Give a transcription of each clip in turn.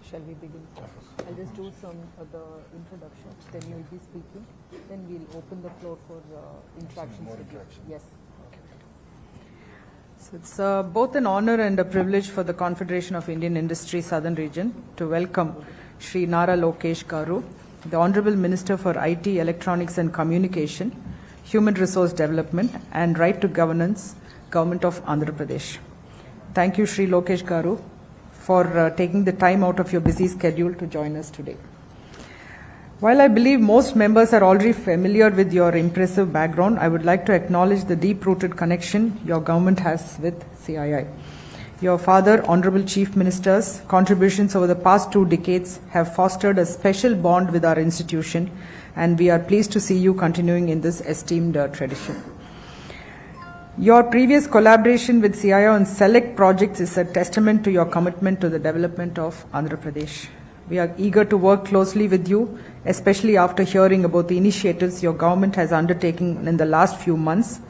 Shall we begin? I'll just do some of the introductions, then you'll be speaking, then we'll open the floor for interactions with you. Yes. So it's both an honor and a privilege for the Confederation of Indian Industry Southern Region to welcome Shri Nara Lokesh Garu, the Honorable Minister for IT, Electronics and Communication, Human Resource Development and Right to Governance, Government of Andhra Pradesh. Thank you, Shri Lokesh Garu, for taking the time out of your busy schedule to join us today. While I believe most members are already familiar with your impressive background, I would like to acknowledge the deep-rooted connection your government has with CII. Your father, Honorable Chief Minister's contributions over the past 2 decades have fostered a special bond with our institution, and we are pleased to see you continuing in this esteemed tradition. Your previous collaboration with CII on select projects is a testament to your commitment to the development of Andhra Pradesh. We are eager to work closely with you, especially after hearing about the initiatives your government has undertaken in the last few months.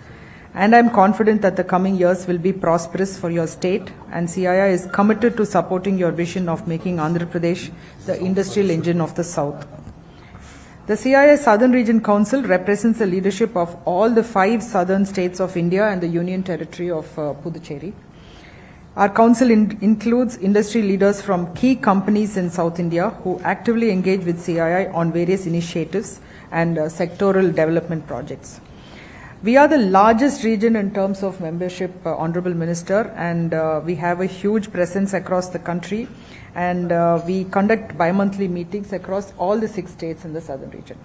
And I am confident that the coming years will be prosperous for your state, and CII is committed to supporting your vision of making Andhra Pradesh the industrial engine of the South. The CII Southern Region Council represents the leadership of all the 5 southern states of India and the Union Territory of Puducherry. Our council includes industry leaders from key companies in South India who actively engage with CII on various initiatives and sectoral development projects. We are the largest region in terms of membership, Honorable Minister, and we have a huge presence across the country, and we conduct bi-monthly meetings across all the 6 states in the southern region.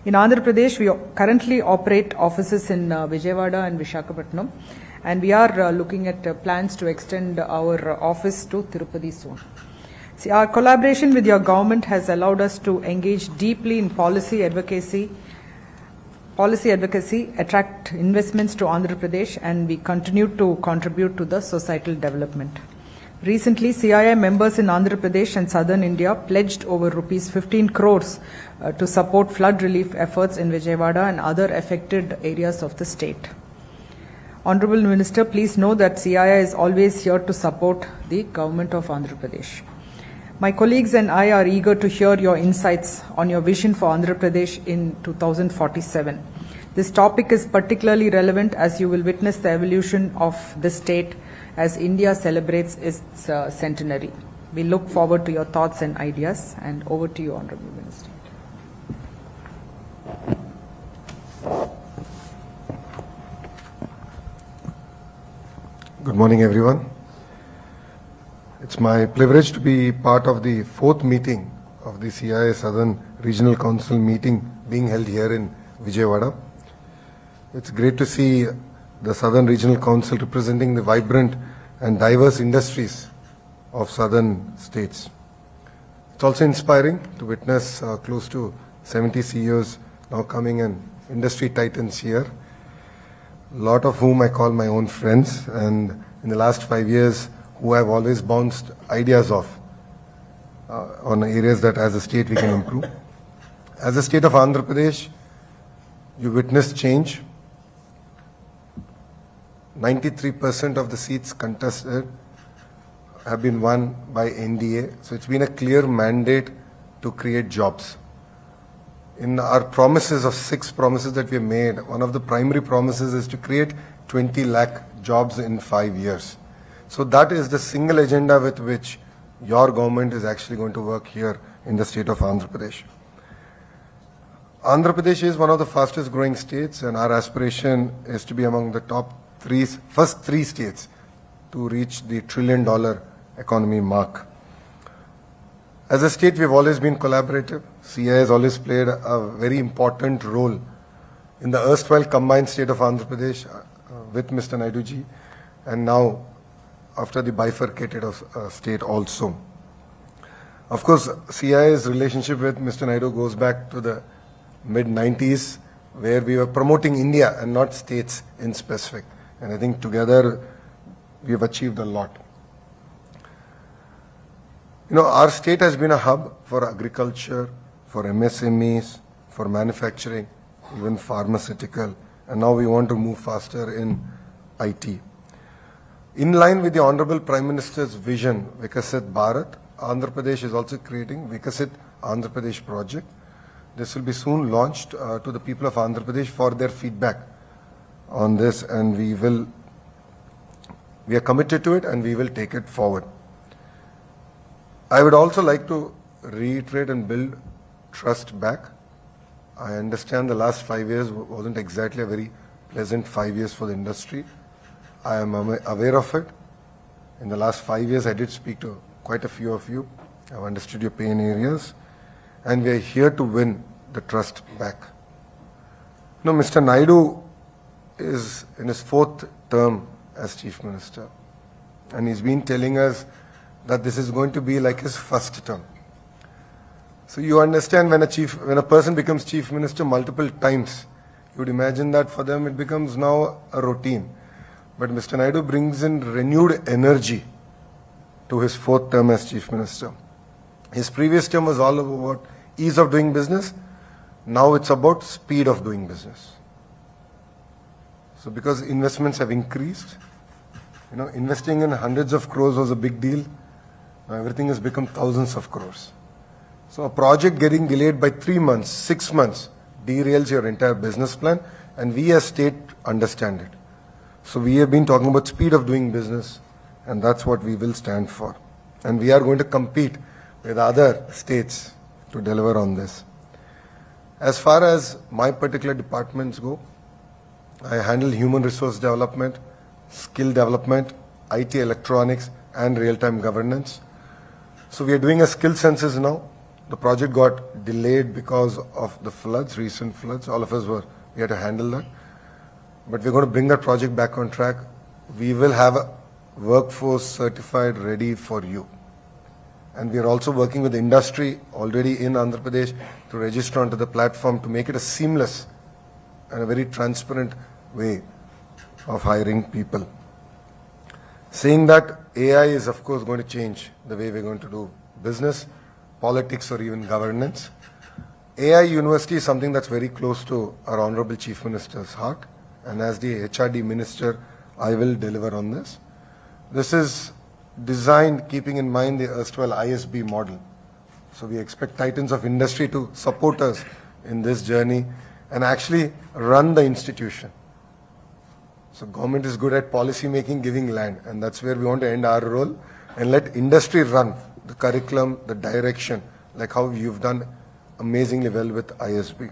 In Andhra Pradesh, we currently operate offices in Vijayawada and Visakhapatnam, and we are looking at plans to extend our office to Tirupati soon. See, our collaboration with your government has allowed us to engage deeply in policy advocacy, attract investments to Andhra Pradesh, and we continue to contribute to the societal development. Recently, CII members in Andhra Pradesh and southern India pledged over rupees 15 crores to support flood relief efforts in Vijayawada and other affected areas of the state. Honorable Minister, please know that CII is always here to support the government of Andhra Pradesh. My colleagues and I are eager to hear your insights on your vision for Andhra Pradesh in 2047. This topic is particularly relevant as you will witness the evolution of the state as India celebrates its centenary. We look forward to your thoughts and ideas, and over to you, Honorable Minister. Good morning, everyone. It's my privilege to be part of the 4th meeting of the CII Southern Regional Council meeting being held here in Vijayawada. It's great to see the Southern Regional Council representing the vibrant and diverse industries of southern states. It's also inspiring to witness close to 70 CEOs now coming and industry titans here, a lot of whom I call my own friends, and in the last 5 years who I've always bounced ideas off on areas that as a state we can improve. As a state of Andhra Pradesh, you witnessed change. 93% of the seats contested have been won by NDA, so it's been a clear mandate to create jobs. In our promises of 6 promises that we have made, one of the primary promises is to create 20 lakh jobs in 5 years. So that is the single agenda with which your government is actually going to work here in the state of Andhra Pradesh. Andhra Pradesh is one of the fastest growing states, and our aspiration is to be among the first 3 states to reach the $1 trillion economy mark. As a state, we've always been collaborative. CII has always played a very important role in the erstwhile combined state of Andhra Pradesh with Mr. Naidu ji, and now after the bifurcated state also. Of course, CII's relationship with Mr. Naidu goes back to the mid-90s, where we were promoting India and not states in specific. And I think together we have achieved a lot. You know, our state has been a hub for agriculture, for MSMEs, for manufacturing, even pharmaceutical, and now we want to move faster in IT. In line with the Honorable Prime Minister's vision, Vikasit Bharat, Andhra Pradesh is also creating Vikasit Andhra Pradesh project. This will be soon launched to the people of Andhra Pradesh for their feedback on this, and we are committed to it and we will take it forward. I would also like to reiterate and build trust back. I understand the last 5 years wasn't exactly a very pleasant 5 years for the industry. I am aware of it. In the last 5 years, I did speak to quite a few of you. I've understood your pain areas, and we are here to win the trust back. Now, Mr. Naidu is in his 4th term as Chief Minister, and he's been telling us that this is going to be like his first term. So you understand, when a person becomes Chief Minister multiple times, you would imagine that for them it becomes now a routine. But Mr. Naidu brings in renewed energy to his 4th term as Chief Minister. His previous term was all about ease of doing business. Now it's about speed of doing business. So because investments have increased, investing in hundreds of crores was a big deal. Now everything has become thousands of crores. So a project getting delayed by 3 months, 6 months derails your entire business plan, and we as state understand it. So we have been talking about speed of doing business, and that's what we will stand for. And we are going to compete with other states to deliver on this. As far as my particular departments go, I handle human resource development, skill development, IT electronics, and real-time governance. So we are doing a skill census now. The project got delayed because of the floods, recent floods. All of us we had to handle that. But we're going to bring that project back on track. We will have a workforce certified ready for you. And we are also working with the industry already in Andhra Pradesh to register onto the platform to make it a seamless and a very transparent way of hiring people. Saying that, AI is of course going to change the way we're going to do business, politics, or even governance. AI University is something that's very close to our Honorable Chief Minister's heart, and as the HRD Minister, I will deliver on this. This is designed keeping in mind the erstwhile ISB model. So we expect titans of industry to support us in this journey and actually run the institution. So government is good at policy making, giving land, and that's where we want to end our role and let industry run the curriculum, the direction, like how you've done amazingly well with ISB.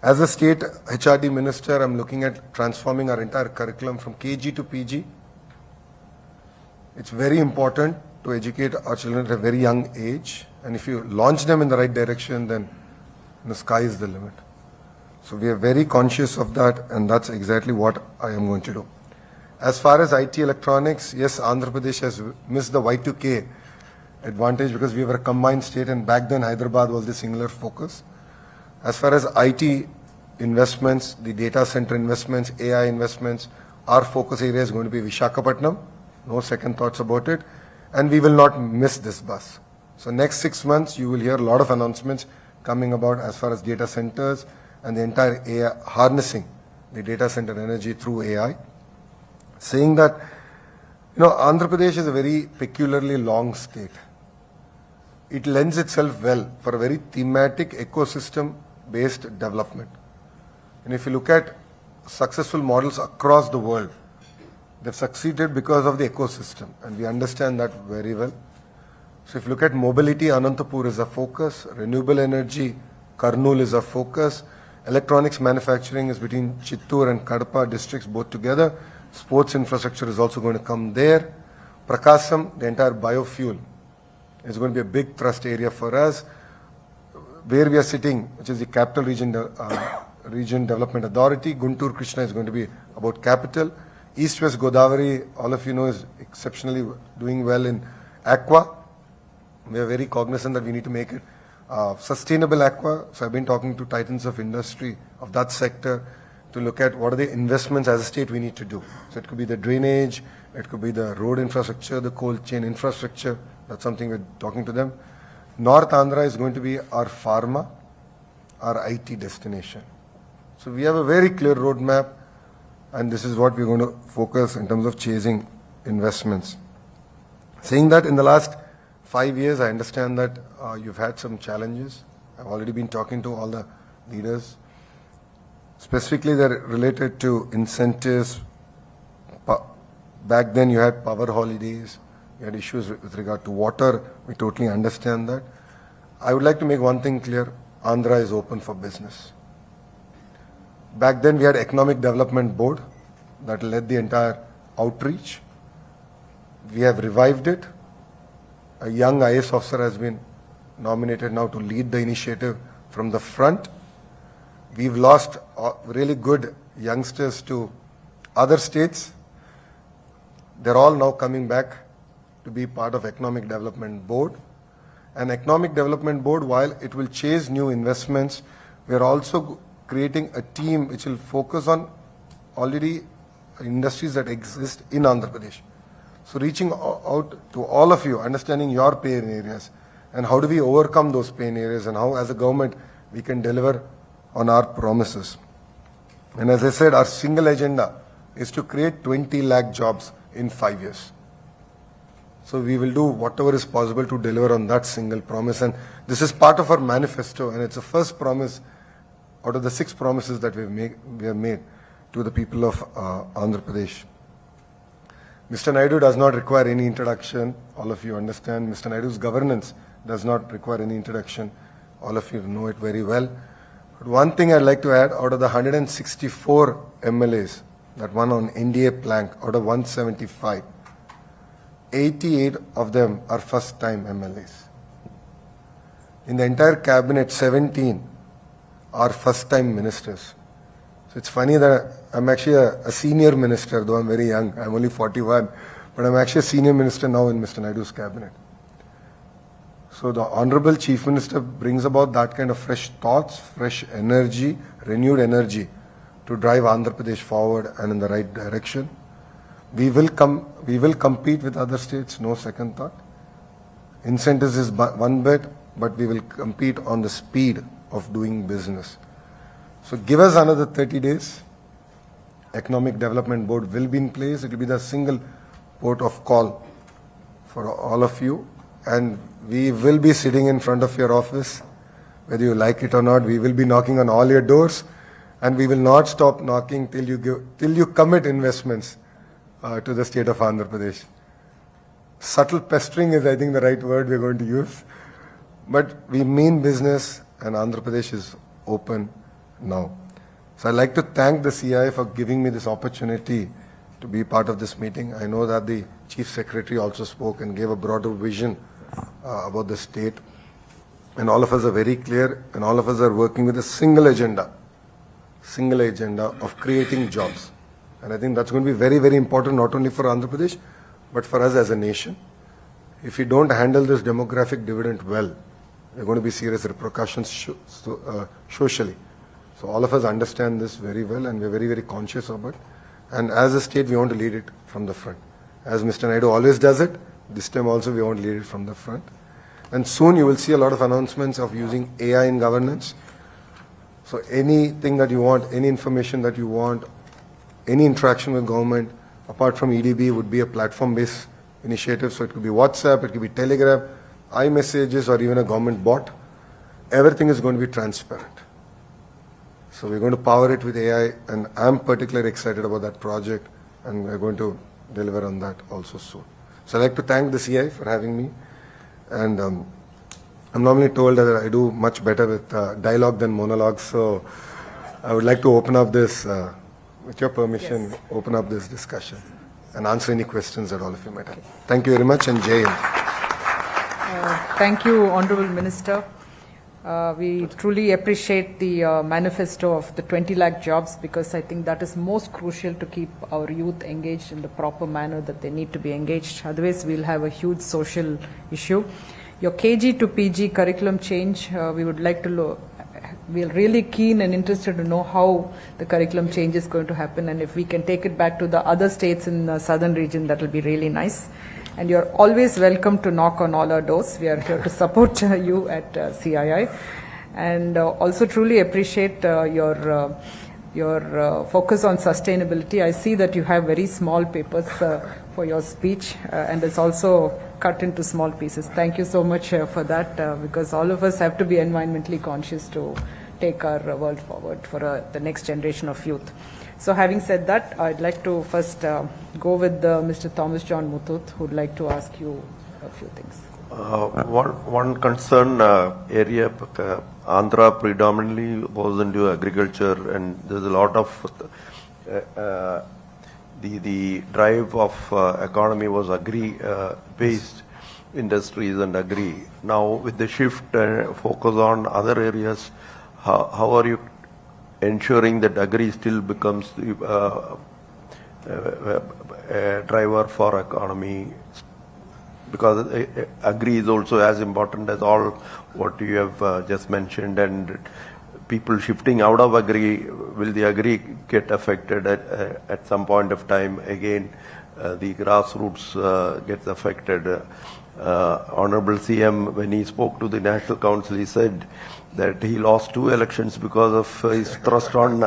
As a state HRD minister, I'm looking at transforming our entire curriculum from KG to PG. It's very important to educate our children at a very young age, and if you launch them in the right direction, then the sky is the limit. So we are very conscious of that, and that's exactly what I am going to do. As far as IT electronics, yes, Andhra Pradesh has missed the Y2K advantage because we were a combined state, and back then Hyderabad was the singular focus. As far as IT investments, the data center investments, AI investments, our focus area is going to be Visakhapatnam. No second thoughts about it. And we will not miss this bus. So next 6 months, you will hear a lot of announcements coming about as far as data centers and the entire AI, harnessing the data center energy through AI. Saying that, Andhra Pradesh is a very peculiarly long state. It lends itself well for a very thematic ecosystem-based development. And if you look at successful models across the world, they've succeeded because of the ecosystem, and we understand that very well. So if you look at mobility, Anantapur is a focus, renewable energy, Kurnool is a focus, electronics manufacturing is between Chittoor and Kadapa districts both together, sports infrastructure is also going to come there, Prakasam, the entire biofuel, is going to be a big thrust area for us. Where we are sitting, which is the Capital Region Development Authority, Guntur Krishna is going to be about capital. East-West Godavari, all of you know, is exceptionally doing well in aqua. We are very cognizant that we need to make it sustainable aqua. So I've been talking to titans of industry of that sector to look at what are the investments as a state we need to do. So it could be the drainage, it could be the road infrastructure, the cold chain infrastructure. That's something we're talking to them. North Andhra is going to be our pharma, our IT destination. So we have a very clear roadmap, and this is what we're going to focus in terms of chasing investments. Saying that, in the last 5 years, I understand that you've had some challenges. I've already been talking to all the leaders. Specifically, they're related to incentives. Back then, you had power holidays. You had issues with regard to water. We totally understand that. I would like to make one thing clear. Andhra is open for business. Back then, we had Economic Development Board that led the entire outreach. We have revived it. A young IS officer has been nominated now to lead the initiative from the front. We've lost really good youngsters to other states. They're all now coming back to be part of Economic Development Board. And Economic Development Board, while it will chase new investments, we are also creating a team which will focus on already industries that exist in Andhra Pradesh. So reaching out to all of you, understanding your pain areas, and how do we overcome those pain areas, and how as a government we can deliver on our promises. And as I said, our single agenda is to create 20 lakh jobs in 5 years. So we will do whatever is possible to deliver on that single promise. And this is part of our manifesto, and it's the first promise out of the 6 promises that we have made to the people of Andhra Pradesh. Mr. Naidu does not require any introduction. All of you understand. Mr. Naidu's governance does not require any introduction. All of you know it very well. But one thing I'd like to add, out of the 164 MLAs that won on NDA plank, out of 175, 88 of them are first-time MLAs. In the entire cabinet, 17 are first-time ministers. So it's funny that I'm actually a senior minister, though I'm very young. I'm only 41, but I'm actually a senior minister now in Mr. Naidu's cabinet. So the Honorable Chief Minister brings about that kind of fresh thoughts, fresh energy, renewed energy to drive Andhra Pradesh forward and in the right direction. We will compete with other states, no second thought. Incentives is one bit, but we will compete on the speed of doing business. So give us another 30 days. Economic Development Board will be in place. It will be the single port of call for all of you. And we will be sitting in front of your office, whether you like it or not. We will be knocking on all your doors, and we will not stop knocking till you commit investments to the state of Andhra Pradesh. Subtle pestering is, I think, the right word we're going to use. But we mean business, and Andhra Pradesh is open now. So I'd like to thank the CI for giving me this opportunity to be part of this meeting. I know that the Chief Secretary also spoke and gave a broader vision about the state. And all of us are very clear, and all of us are working with a single agenda of creating jobs. And I think that's going to be very, very important, not only for Andhra Pradesh, but for us as a nation. If we don't handle this demographic dividend well, there are going to be serious repercussions socially. So all of us understand this very well, and we're very, very conscious of it. And as a state, we want to lead it from the front. As Mr. Naidu always does it, this time also we want to lead it from the front. And soon you will see a lot of announcements of using AI in governance. So anything that you want, any information that you want, any interaction with government, apart from EDB, would be a platform-based initiative. So it could be WhatsApp, it could be Telegram, iMessages, or even a government bot. Everything is going to be transparent. So we're going to power it with AI, and I'm particularly excited about that project, and we're going to deliver on that also soon. So I'd like to thank the CI for having me, and I'm normally told that I do much better with dialogue than monologue, so I would like to open up this, with your permission, open up this discussion and answer any questions that all of you might have. Thank you very much, and Jai Hind. Thank you, Honorable Minister. We truly appreciate the manifesto of the 20 lakh jobs, because I think that is most crucial to keep our youth engaged in the proper manner that they need to be engaged. Otherwise, we'll have a huge social issue. Your KG to PG curriculum change, we would like to we're really keen and interested to know how the curriculum change is going to happen, and if we can take it back to the other states in the southern region, that will be really nice. And you're always welcome to knock on all our doors. We are here to support you at CII. And also truly appreciate your focus on sustainability. I see that you have very small papers for your speech, and it's also cut into small pieces. Thank you so much for that, because all of us have to be environmentally conscious to take our world forward for the next generation of youth. So having said that, I'd like to first go with Mr. Thomas John Muthoot, who would like to ask you a few things. One concern area, Andhra predominantly was into agriculture, and there's a lot of the drive of economy was agri-based industries and agri. Now with the shift focus on other areas, how are you ensuring that agri still becomes the driver for economy? Because agri is also as important as all what you have just mentioned, and people shifting out of agri, will the agri get affected at some point of time? Again, the grassroots gets affected. Honorable CM, when he spoke to the National Council, he said that he lost 2 elections because of his thrust on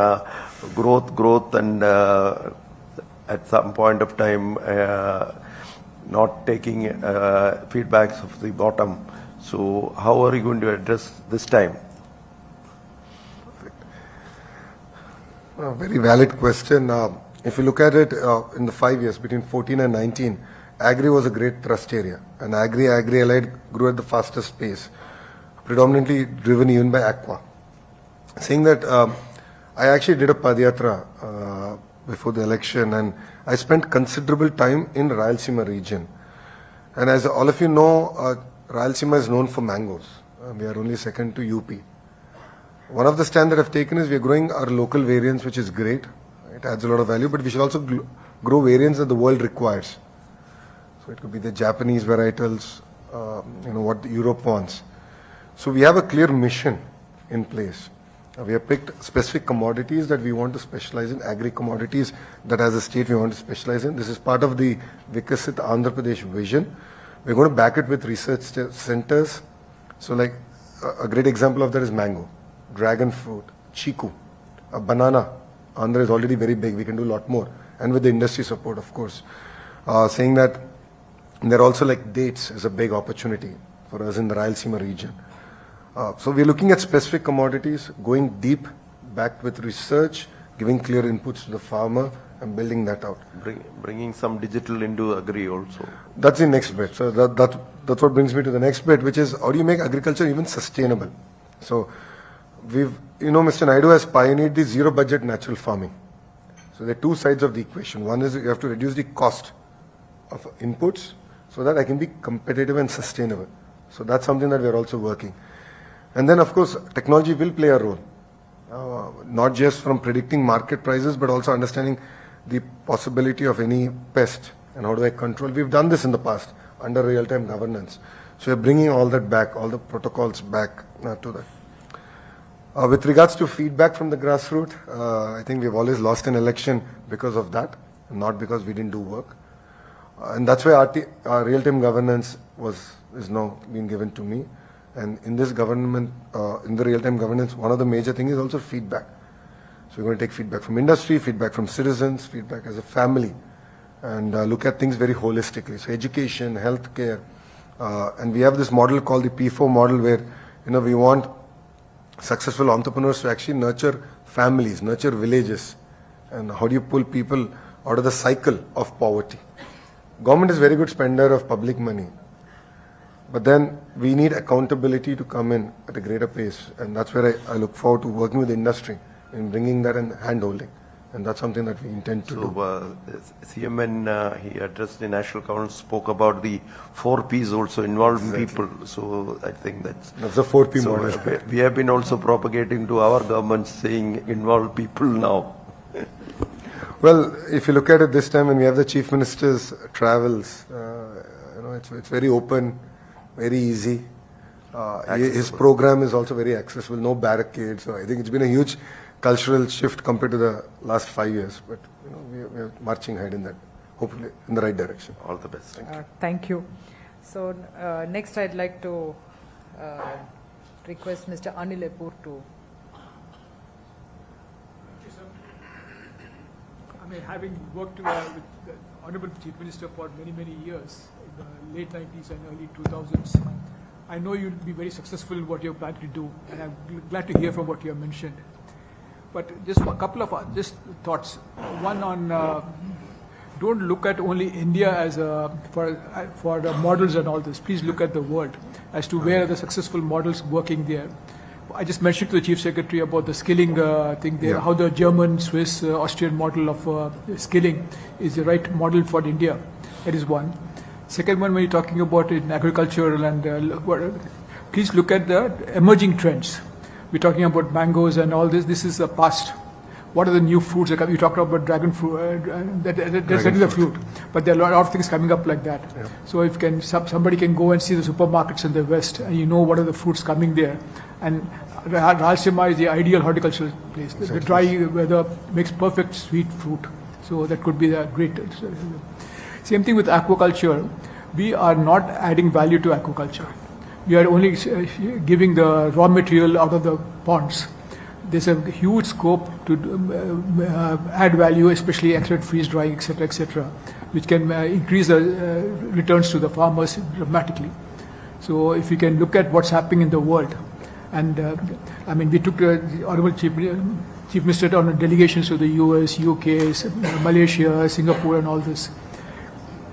growth, and at some point of time not taking feedbacks of the bottom. So how are you going to address this time? A very valid question. If you look at it in the 5 years between 14 and 19, agri was a great thrust area, and agri-allied grew at the fastest pace, predominantly driven even by aqua. Saying that, I actually did a Padyatra before the election, and I spent considerable time in Rayalaseema region. And as all of you know, Rayalaseema is known for mangoes. We are only second to UP. One of the stand that I've taken is we are growing our local variants, which is great. It adds a lot of value, but we should also grow variants that the world requires. So it could be the Japanese varietals, what Europe wants. So we have a clear mission in place. We have picked specific commodities that we want to specialize in, agri commodities that as a state we want to specialize in. This is part of the Vikasit Andhra Pradesh vision. We're going to back it with research centers. So like a great example of that is mango, dragon fruit, chiku, a banana. Andhra is already very big. We can do a lot more. And with the industry support, of course. Saying that there also like dates is a big opportunity for us in the Rayalaseema region. So we're looking at specific commodities, going deep, backed with research, giving clear inputs to the farmer and building that out. Bringing some digital into agri also. That's the next bit. So that's what brings me to the next bit, which is how do you make agriculture even sustainable? So Mr. Naidu has pioneered the zero budget natural farming. So there are 2 sides of the equation. One is you have to reduce the cost of inputs so that I can be competitive and sustainable. So that's something that we're also working. And then, of course, technology will play a role, not just from predicting market prices, but also understanding the possibility of any pest and how do I control. We've done this in the past under real-time governance. So we're bringing all that back, all the protocols back to that. With regards to feedback from the grassroots, I think we've always lost an election because of that, not because we didn't do work. And that's why our real-time governance is now being given to me. And in this government, in the real-time governance, one of the major things is also feedback. So we're going to take feedback from industry, feedback from citizens, feedback as a family, and look at things very holistically. So education, healthcare, and we have this model called the P4 model where, we want successful entrepreneurs to actually nurture families, nurture villages. And how do you pull people out of the cycle of poverty? Government is very good spender of public money. But then we need accountability to come in at a greater pace. And that's where I look forward to working with the industry in bringing that and hand-holding. And that's something that we intend to do. CM, when he addressed the National Council, spoke about the 4 Ps also involving people. So I think that's the 4P model. We have been also propagating to our government saying involve people now. Well, if you look at it this time when we have the Chief Minister's travels, it's very open, very easy. His program is also very accessible, no barricades. So I think it's been a huge cultural shift compared to the last 5 years. But we are marching ahead in that, hopefully in the right direction. All the best. Thank you. Thank you. So next I'd like to request Mr. Anil Epur to. Having worked with the Honorable Chief Minister for many, many years in late 90s and early 2000s. I know you'll be very successful in what you're planning to do, and I'm glad to hear from what you have mentioned. But just a couple of just thoughts. One on don't look at only India as for the models and all this. Please look at the world as to where are the successful models working there. I just mentioned to the Chief Secretary about the skilling thing there, how the German, Swiss, Austrian model of skilling is the right model for India. That is one. Second one, when you're talking about in agriculture and please look at the emerging trends. We're talking about mangoes and all this. This is the past. What are the new fruits that come? You talked about dragon fruit. That's the fruit. But there are a lot of things coming up like that. Yeah. So if somebody can go and see the supermarkets in the West, and you know what are the fruits coming there. And Ralsima is the ideal horticultural place. Exactly. The dry weather makes perfect sweet fruit. So that could be the great. Same thing with aquaculture. We are not adding value to aquaculture. We are only giving the raw material out of the ponds. There's a huge scope to add value, especially accelerated freeze drying, etc., which can increase the returns to the farmers dramatically. So if you can look at what's happening in the world, and I mean, we took the Honorable Chief Minister on delegations to the US, UK, Malaysia, Singapore, and all this.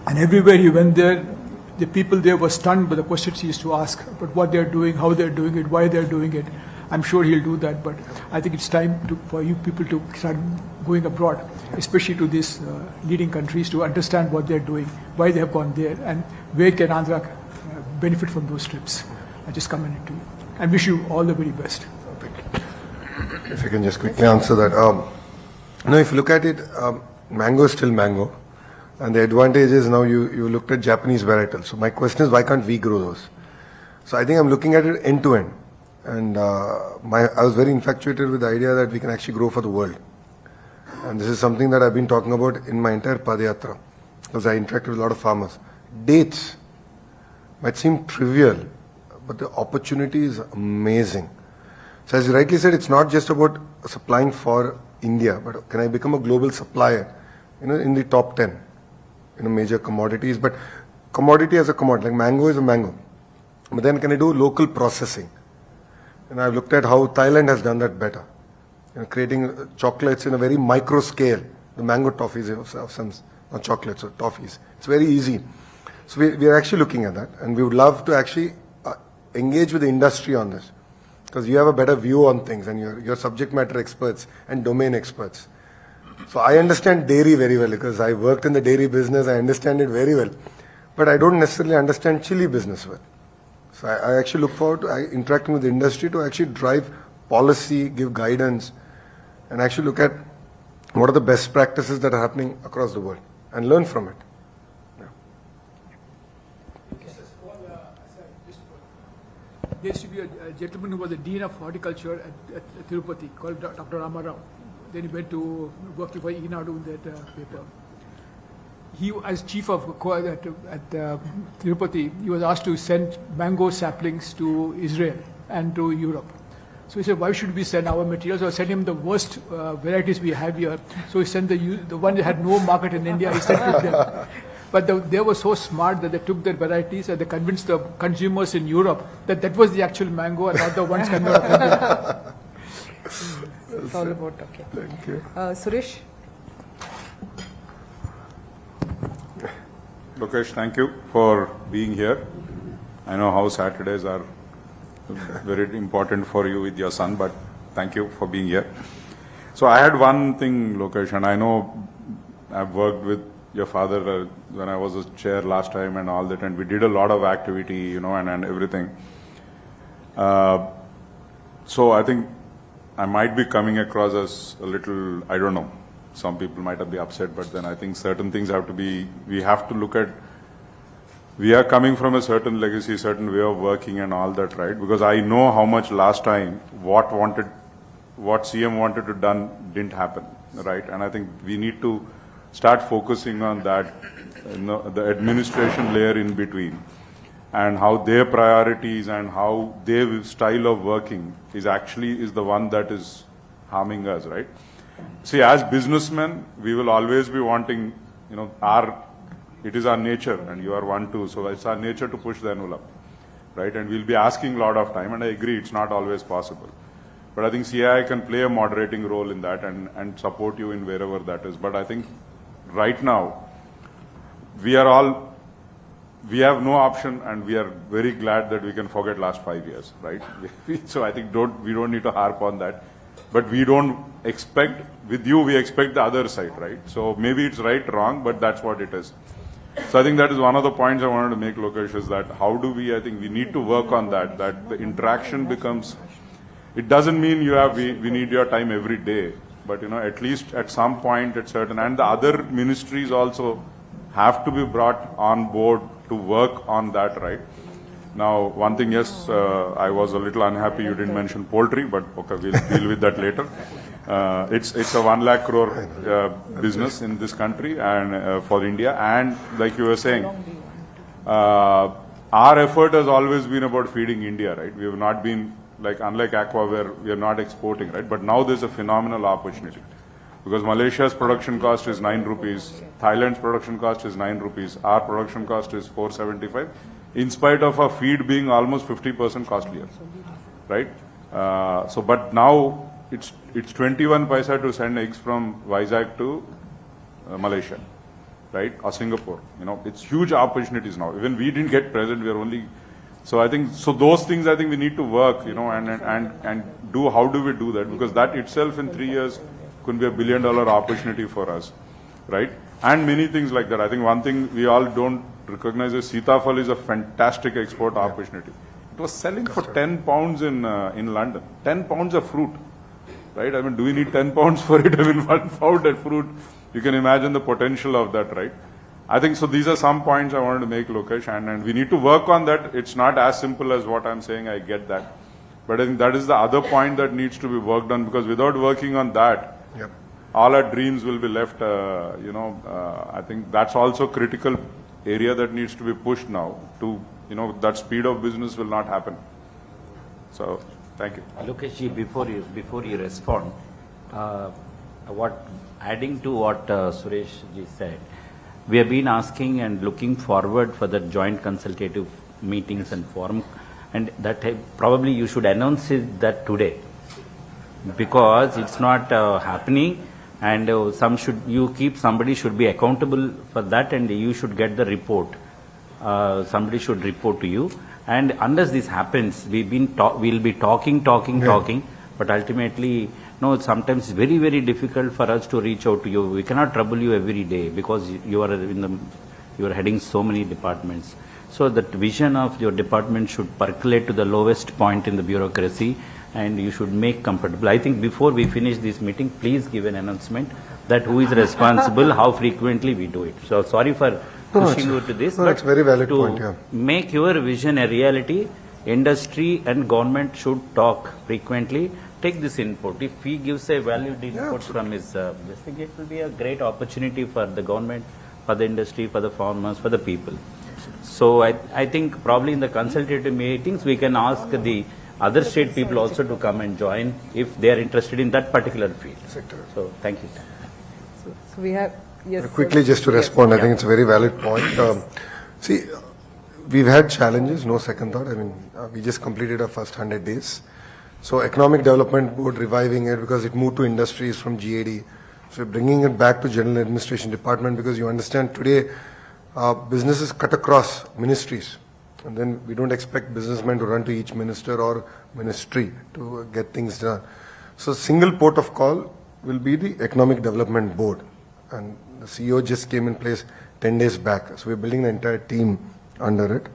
And everywhere he went there, the people there were stunned by the questions he used to ask about what they're doing, how they're doing it, why they're doing it. I'm sure he'll do that, but I think it's time for you people to start going abroad, especially to these leading countries, to understand what they're doing, why they have gone there, and where can Andhra benefit from those trips. I just commend it to you and wish you all the very best. If I can just quickly answer that. If you look at it, mango is still mango. And the advantage is now you looked at Japanese varietals. So my question is, why can't we grow those? So I think I'm looking at it end to end. And I was very infatuated with the idea that we can actually grow for the world. And this is something that I've been talking about in my entire Padayatra, because I interacted with a lot of farmers. Dates might seem trivial, but the opportunity is amazing. So as you rightly said, it's not just about supplying for India, but can I become a global supplier, in the top 10, major commodities. But commodity as a commodity, like mango is a mango. But then can I do local processing? And I've looked at how Thailand has done that better. Creating chocolates in a very micro scale. The mango toffees of some, not chocolates, or toffees. It's very easy. So we are actually looking at that. And we would love to actually engage with the industry on this. Because you have a better view on things and you're subject matter experts and domain experts. So I understand dairy very well because I worked in the dairy business. I understand it very well. But I don't necessarily understand chili business well. So I actually look forward to interacting with the industry to actually drive policy, give guidance, and actually look at what are the best practices that are happening across the world and learn from it. There used to be a gentleman who was the Dean of Horticulture at Tirupati called Dr. Ramarao. Then he went to working for Eenadu in that paper. He, as chief of at Tirupati, he was asked to send mango saplings to Israel and to Europe. So he said, why should we send our materials or send him the worst varieties we have here? So he sent the one that had no market in India, he sent to them. But they were so smart that they took their varieties and they convinced the consumers in Europe that that was the actual mango and not the ones coming out of India. It's all about, okay. Thank you. Suresh? Lokesh, thank you for being here. I know how Saturdays are very important for you with your son, but thank you for being here. So I had one thing, Lokesh, and I know I've worked with your father when I was a chair last time and all that, and we did a lot of activity, and everything. So I think I might be coming across as a little, I don't know, some people might be upset, but then I think certain things we have to look at, we are coming from a certain legacy, certain way of working and all that, right? Because I know how much last time, what CM wanted to done didn't happen, right? And I think we need to start focusing on that, the administration layer in between, and how their priorities and how their style of working is the one that is harming us, right? See, as businessmen, we will always be wanting, our It is our nature, and you are one too. So it's our nature to push the envelope, right? And we'll be asking a lot of time, and I agree it's not always possible. But I think CII can play a moderating role in that and support you in wherever that is. But I think right now, we have no option, and we are very glad that we can forget last 5 years, right? So I think we don't need to harp on that. But we don't expect, with you, we expect the other side, right? So maybe it's right, wrong, but that's what it is. So I think that is one of the points I wanted to make, Lokesh, is that how do we, I think we need to work on that the interaction becomes, it doesn't mean we need your time every day, but at least at some point at certain, and the other ministries also have to be brought on board to work on that, right? Now, one thing, yes, I was a little unhappy you didn't mention poultry, but okay, we'll deal with that later. It's a 1 lakh crore business in this country and for India, and like you were saying, our effort has always been about feeding India, right? We have not been like, unlike Aqua, where we are not exporting, right? But now there's a phenomenal opportunity because Malaysia's production cost is 9 rupees, Thailand's production cost is 9 rupees, our production cost is 475. In spite of our feed being almost 50% costlier, right? So, but now it's 21 paisa to send eggs from Vizag to Malaysia, right? Or Singapore. It's huge opportunities now. Even we didn't get present. We are only. So I think those things I think we need to work, and do. How do we do that? Because that itself in 3 years could be $1 billion opportunity for us, right? And many things like that. I think one thing we all don't recognize is Sitafal is a fantastic export opportunity. It was selling for 10 pounds in London. 10 pounds of fruit, right? I mean, do we need 10 pounds for it? I mean, 1 pound of fruit. You can imagine the potential of that, right? I think so. These are some points I wanted to make, Lokesh, and we need to work on that. It's not as simple as what I'm saying. I get that, but I think that is the other point that needs to be worked on, because without working on that, Yep. all our dreams will be left. I think that's also critical area that needs to be pushed now. To that speed of business will not happen. So, thank you. Lokeshji, before you respond, adding to what Sureshji said, we have been asking and looking forward for the joint consultative meetings and forum, and that probably you should announce that today, because it's not happening, and somebody should be accountable for that, and you should get the report. Somebody should report to you, and unless this happens, we'll be talking, but ultimately, no, sometimes it's very, very difficult for us to reach out to you. We cannot trouble you every day because you are heading so many departments. So that vision of your department should percolate to the lowest point in the bureaucracy, and you should make comfortable. I think before we finish this meeting, please give an announcement that who is responsible, how frequently we do it. So sorry for pushing you to this, but it's a very valid to point, yeah. make your vision a reality, industry and government should talk frequently. Take this input. If he gives a valued input from his, I think it will be a great opportunity for the government, for the industry, for the farmers, for the people. So I think probably in the consultative meetings we can ask the other state people also to come and join if they are interested in that particular field. So thank you. So we have, yes. Quickly, just to respond, I think it's a very valid point. See, we've had challenges, no second thought. I mean, we just completed our first 100 days. So Economic Development Board reviving it because it moved to industries from GAD. So we're bringing it back to General Administration Department because you understand today businesses cut across ministries. And then we don't expect businessmen to run to each minister or ministry to get things done. So single port of call will be the Economic Development Board. And the CEO just came in place 10 days back. So we're building the entire team under it.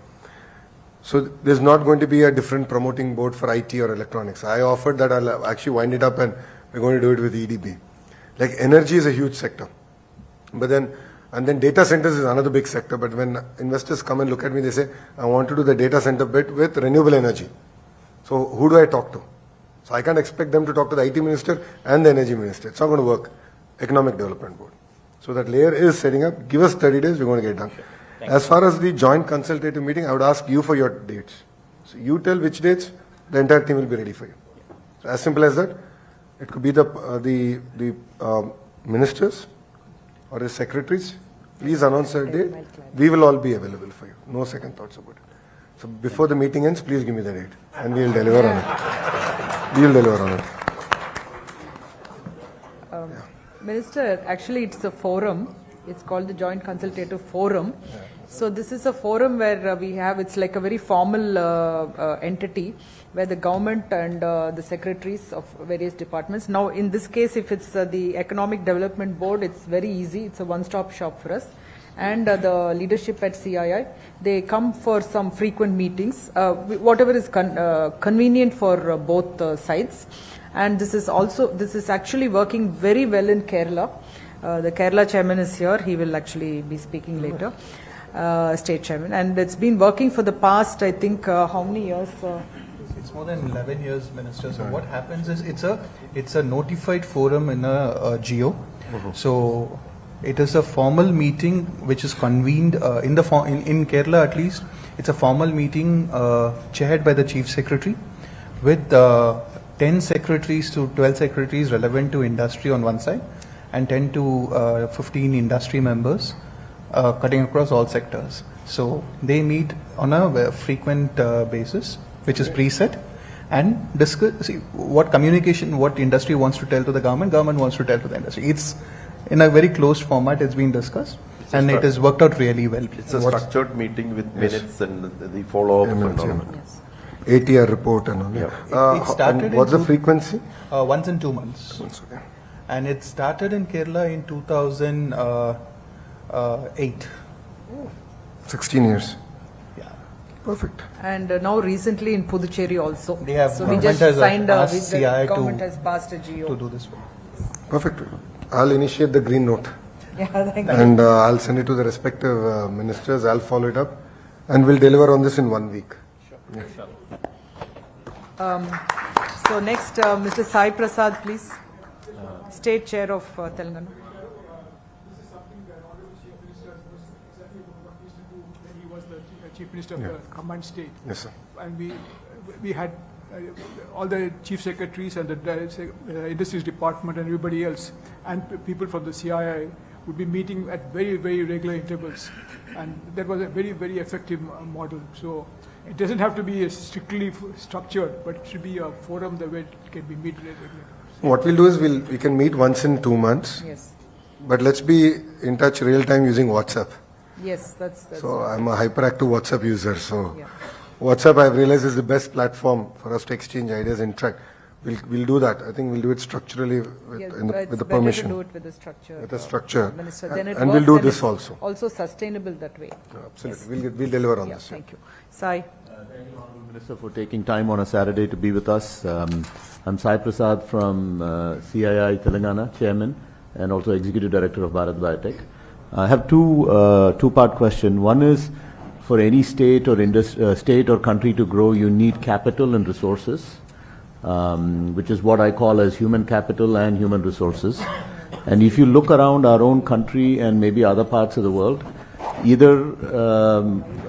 So there's not going to be a different promoting board for IT or electronics. I offered that I'll actually wind it up and we're going to do it with EDB. Like energy is a huge sector. But then data centers is another big sector. But when investors come and look at me, they say, I want to do the data center bit with renewable energy. So who do I talk to? So I can't expect them to talk to the IT minister and the energy minister. It's not going to work. Economic Development Board. So that layer is setting up. Give us 30 days, we're going to get done. As far as the joint consultative meeting, I would ask you for your dates. So you tell which dates, the entire team will be ready for you. So as simple as that. It could be the ministers or the secretaries Please announce a date. We will all be available for you. No second thoughts about it. So before the meeting ends, please give me the date and we will deliver on it. We will deliver on it. Minister, actually it's a forum. It's called the Joint Consultative Forum. So this is a forum where it's like a very formal entity where the government and the secretaries of various departments. Now in this case, if it's the Economic Development Board, it's very easy. It's a one-stop shop for us. And the leadership at CII, they come for some frequent meetings, whatever is convenient for both sides. And this is actually working very well in Kerala. The Kerala chairman is here. He will actually be speaking later. State chairman, and it's been working for the past, I think, how many years? It's more than 11 years, Minister. So what happens is it's a notified forum in a geo. So it is a formal meeting which is convened in Kerala at least. It's a formal meeting chaired by the Chief Secretary with 10 secretaries to 12 secretaries relevant to industry on one side and 10 to 15 industry members. Cutting across all sectors. So they meet on a frequent basis, which is preset, and discuss what communication, what industry wants to tell to the government wants to tell to the industry. It's in a very closed format, it's been discussed, and it has worked out really well. It's a structured meeting with minutes and the follow-up and all. Yes. ATR report and all. It started and what's the in frequency? once in 2 months. Okay. And it started in Kerala in 2008. 16 years. Yeah. Perfect. And now recently in Puducherry also. They have, so we government just has signed, asked the CI government to- has passed a GO. To do this work. Perfect. I'll initiate the green note. Yeah, thank you. And I'll send it to the respective ministers. I'll follow it up. And we'll deliver on this in 1 week. So next, Mr. Sai Prasad, please. State Chair of Telangana. He was the Chief Minister of the combined state. Yes, sir. And we had all the chief secretaries and the industries department and everybody else and people from the CII would be meeting at very, very regular intervals. And that was a very, very effective model. So it doesn't have to be strictly structured, but it should be a forum that where it can be meet regularly. What we'll do is we can meet once in 2 months. Yes. But let's be in touch real time using WhatsApp. Yes, that's So I'm a hyperactive WhatsApp user. So yeah. WhatsApp, I've realized, is the best platform for us to exchange ideas and interact. We'll do that. I think we'll do it structurally with, Yes, with it's the better permission. to do it with the structure. With a structure. Minister. Then it And we'll works do and this it's also. Also sustainable that way. Absolutely. We'll deliver on Yeah, this. thank you. Sai. Thank you, Honourable Minister, for taking time on a Saturday to be with us. I'm Sai Prasad from CII Telangana, Chairman, and also Executive Director of Bharat Biotech. I have two-part question. One is, for any state or country to grow, you need capital and resources, which is what I call as human capital and human resources. And if you look around our own country and maybe other parts of the world, either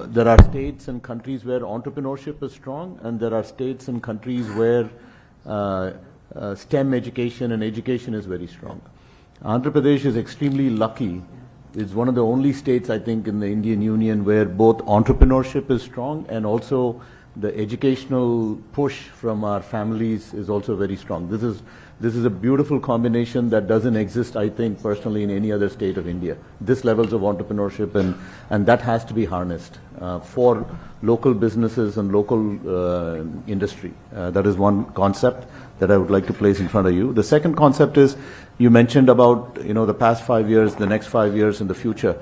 there are states and countries where entrepreneurship is strong, and there are states and countries where STEM education and education is very strong. Andhra Pradesh is extremely lucky. It's one of the only states, I think, in the Indian Union where both entrepreneurship is strong and also the educational push from our families is also very strong. This is a beautiful combination that doesn't exist, I think, personally in any other state of India. This levels of entrepreneurship and that has to be harnessed for local businesses and local industry. That is one concept that I would like to place in front of you. The second concept is, you mentioned about, the past 5 years, the next 5 years in the future.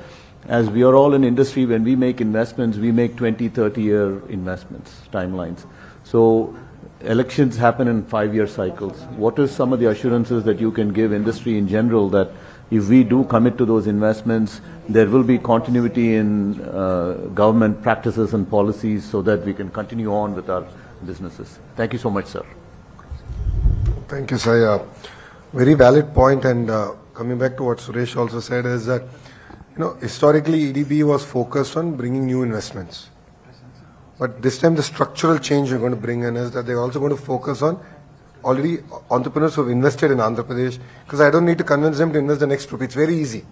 As we are all in industry, when we make investments, we make 20, 30-year investments, timelines. So elections happen in 5-year cycles. What is some of the assurances that you can give industry in general that if we do commit to those investments, there will be continuity in government practices and policies so that we can continue on with our businesses? Thank you so much, sir. Thank you, Sai. Very valid point, and coming back to what Suresh also said is that, historically EDB was focused on bringing new investments. But this time the structural change we're going to bring in is that they're also going to focus on already entrepreneurs who have invested in Andhra Pradesh, because I don't need to convince them to invest the next rupee. It's very easy.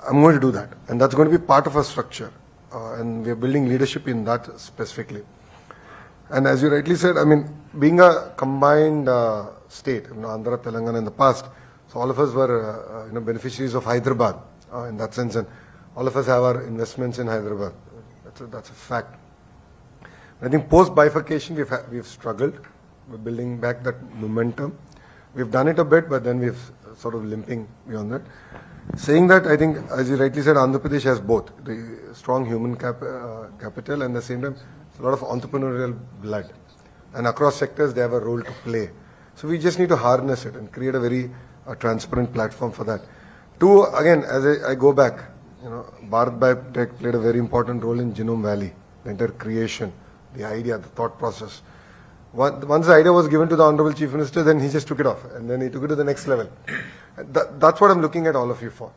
I'm going to do that. And that's going to be part of our structure. And we're building leadership in that specifically. And as you rightly said, I mean, being a combined state, Andhra, Telangana in the past, so all of us were beneficiaries of Hyderabad in that sense, and all of us have our investments in Hyderabad. That's a fact. I think post bifurcation we've struggled with building back that momentum. We've done it a bit, but then we've sort of limping beyond that. Saying that, I think, as you rightly said, Andhra Pradesh has both the strong human capital and at the same time a lot of entrepreneurial blood, and across sectors they have a role to play. So we just need to harness it and create a very transparent platform for that. Two, again, as I go back, Bharat Biotech played a very important role in Genome Valley, the entire creation, the idea, the thought process. Once the idea was given to the Honorable Chief Minister, then he just took it off and then he took it to the next level. That's what I'm looking at all of you for.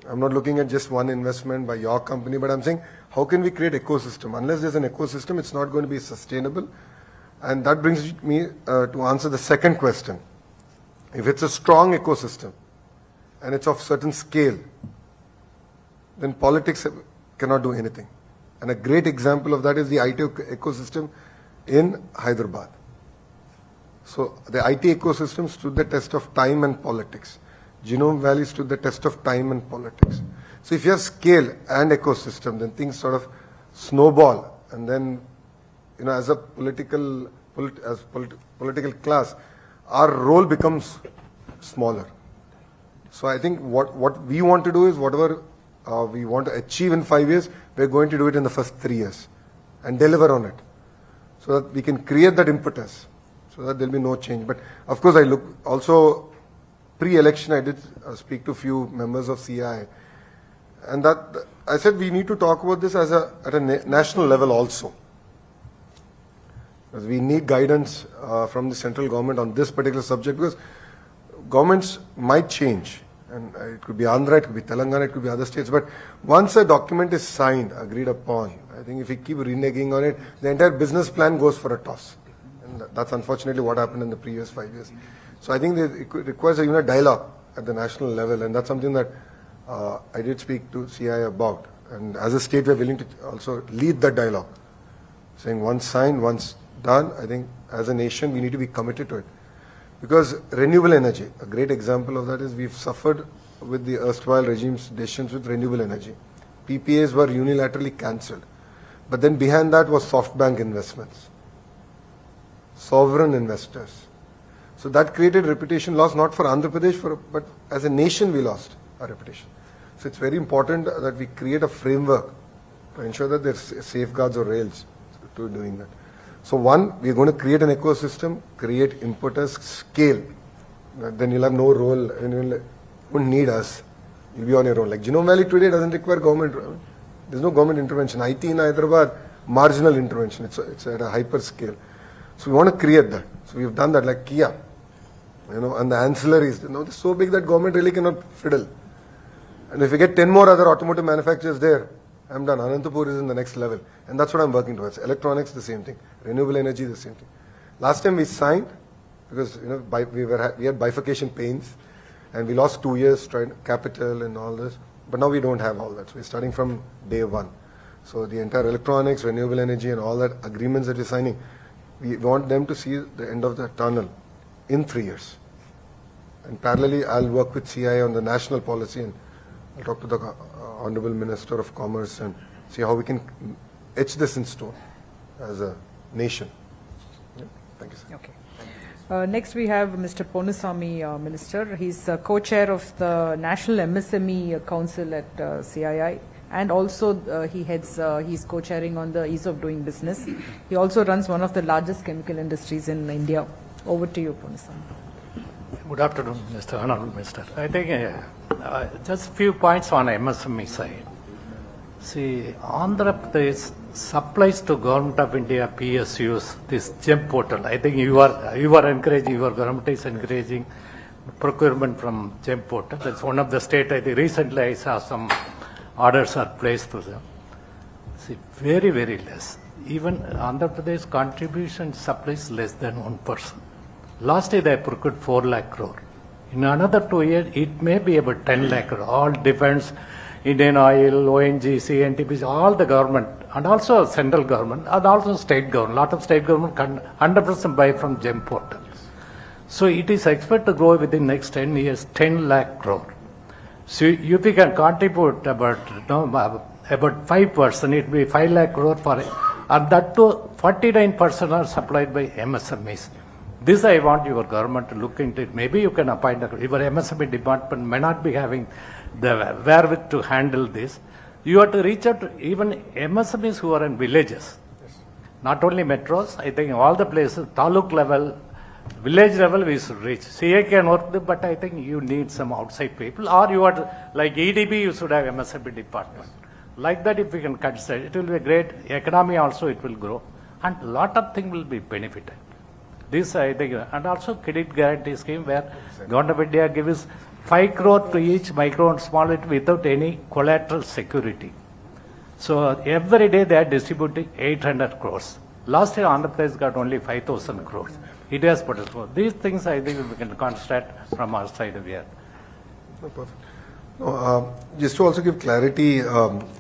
I'm not looking at just one investment by your company, but I'm saying, how can we create ecosystem? Unless there's an ecosystem, it's not going to be sustainable. And that brings me to answer the second question. If it's a strong ecosystem and it's of certain scale, then politics cannot do anything. And a great example of that is the IT ecosystem in Hyderabad. So the IT ecosystem stood the test of time and politics. Genome Valley stood the test of time and politics. So if you have scale and ecosystem, then things sort of snowball, and then as a political class, our role becomes smaller. So I think what we want to do is whatever we want to achieve in 5 years, we're going to do it in the first 3 years and deliver on it, so that we can create that impetus, so that there'll be no change. But of course, I look also pre-election. I did speak to a few members of CI, and that I said we need to talk about this at a national level also, because we need guidance from the central government on this particular subject, because governments might change, and it could be Andhra, it could be Telangana, it could be other states. But once a document is signed, agreed upon, I think if we keep reneging on it, the entire business plan goes for a toss. And that's unfortunately what happened in the previous 5 years. So I think it requires even a dialogue at the national level, and that's something that I did speak to CI about. And as a state, we're willing to also lead that dialogue, saying once signed, once done, I think as a nation, we need to be committed to it. Because renewable energy, a great example of that is we've suffered with the erstwhile regime's decisions with renewable energy. PPAs were unilaterally cancelled. But then behind that was SoftBank investments, sovereign investors. So that created reputation loss, not for Andhra Pradesh, but as a nation we lost our reputation. So it's very important that we create a framework to ensure that there's safeguards or rails to doing that. So one, we're going to create an ecosystem, create impetus, scale. Then you'll have no role, and you won't need us. You'll be on your own. Like Genome Valley today doesn't require government. There's no government intervention. IT in Hyderabad, marginal intervention. It's at a hyper scale. So we want to create that. So we've done that, like Kia, and the ancillaries. They're so big that government really cannot fiddle. And if we get 10 more other automotive manufacturers there, I'm done. Anantapur is in the next level. And that's what I'm working towards. Electronics, the same thing. Renewable energy, the same thing. Last time we signed, because we had bifurcation pains, and we lost 2 years trying capital and all this. But now we don't have all that. So we're starting from day one. So the entire electronics, renewable energy, and all that agreements that we're signing, we want them to see the end of the tunnel in 3 years. And parallelly, I'll work with CI on the national policy, and I'll talk to the Honorable Minister of Commerce and see how we can etch this in stone as a nation. Yeah. Thank you, sir. Okay. Next we have Mr. Ponusamy, Minister. He's co-chair of the National MSME Council at CII, and also he's co-chairing on the ease of doing business. He also runs one of the largest chemical industries in India. Over to you, Ponusamy. Good afternoon, Mr. Honorable Minister. I think just a few points on MSME side. See, Andhra Pradesh supplies to Government of India PSUs this GEM portal. I think you are encouraging, your government is encouraging procurement from GEM portal. That's one of the state. I think recently I saw some orders are placed to them. See, very, very less. Even Andhra Pradesh contribution supplies less than 1%. Last year they procured 4 lakh crore. In another 2 years, it may be about 10 lakh crore. All depends Indian Oil, ONGC, NTPC, all the government, and also central government, and also state government. Lot of state government can 100% buy from GEM portal. So it is expected to grow within next 10 years, 10 lakh crore. So if we can contribute about 5%, it will be 5 lakh crore for it. And that too, 49% are supplied by MSMEs. This I want your government to look into it. Maybe you can appoint, your MSME department may not be having the wherewith to handle this. You have to reach out to even MSMEs who are in villages. Not only metros, I think all the places, taluk level, village level we should reach. CA can work, but I think you need some outside people, or you are like EDB, you should have MSME department. Like that, if we can consider, it will be great. Economy also it will grow, and lot of things will be benefited. This I think, and also credit guarantee scheme where Government of India gives 5 crore to each micro and small without any collateral security. So every day they are distributing 800 crores. Last year Andhra Pradesh got only 5,000 crores. It has potential. These things I think we can concentrate from our side of here. Oh, perfect. No, just to also give clarity,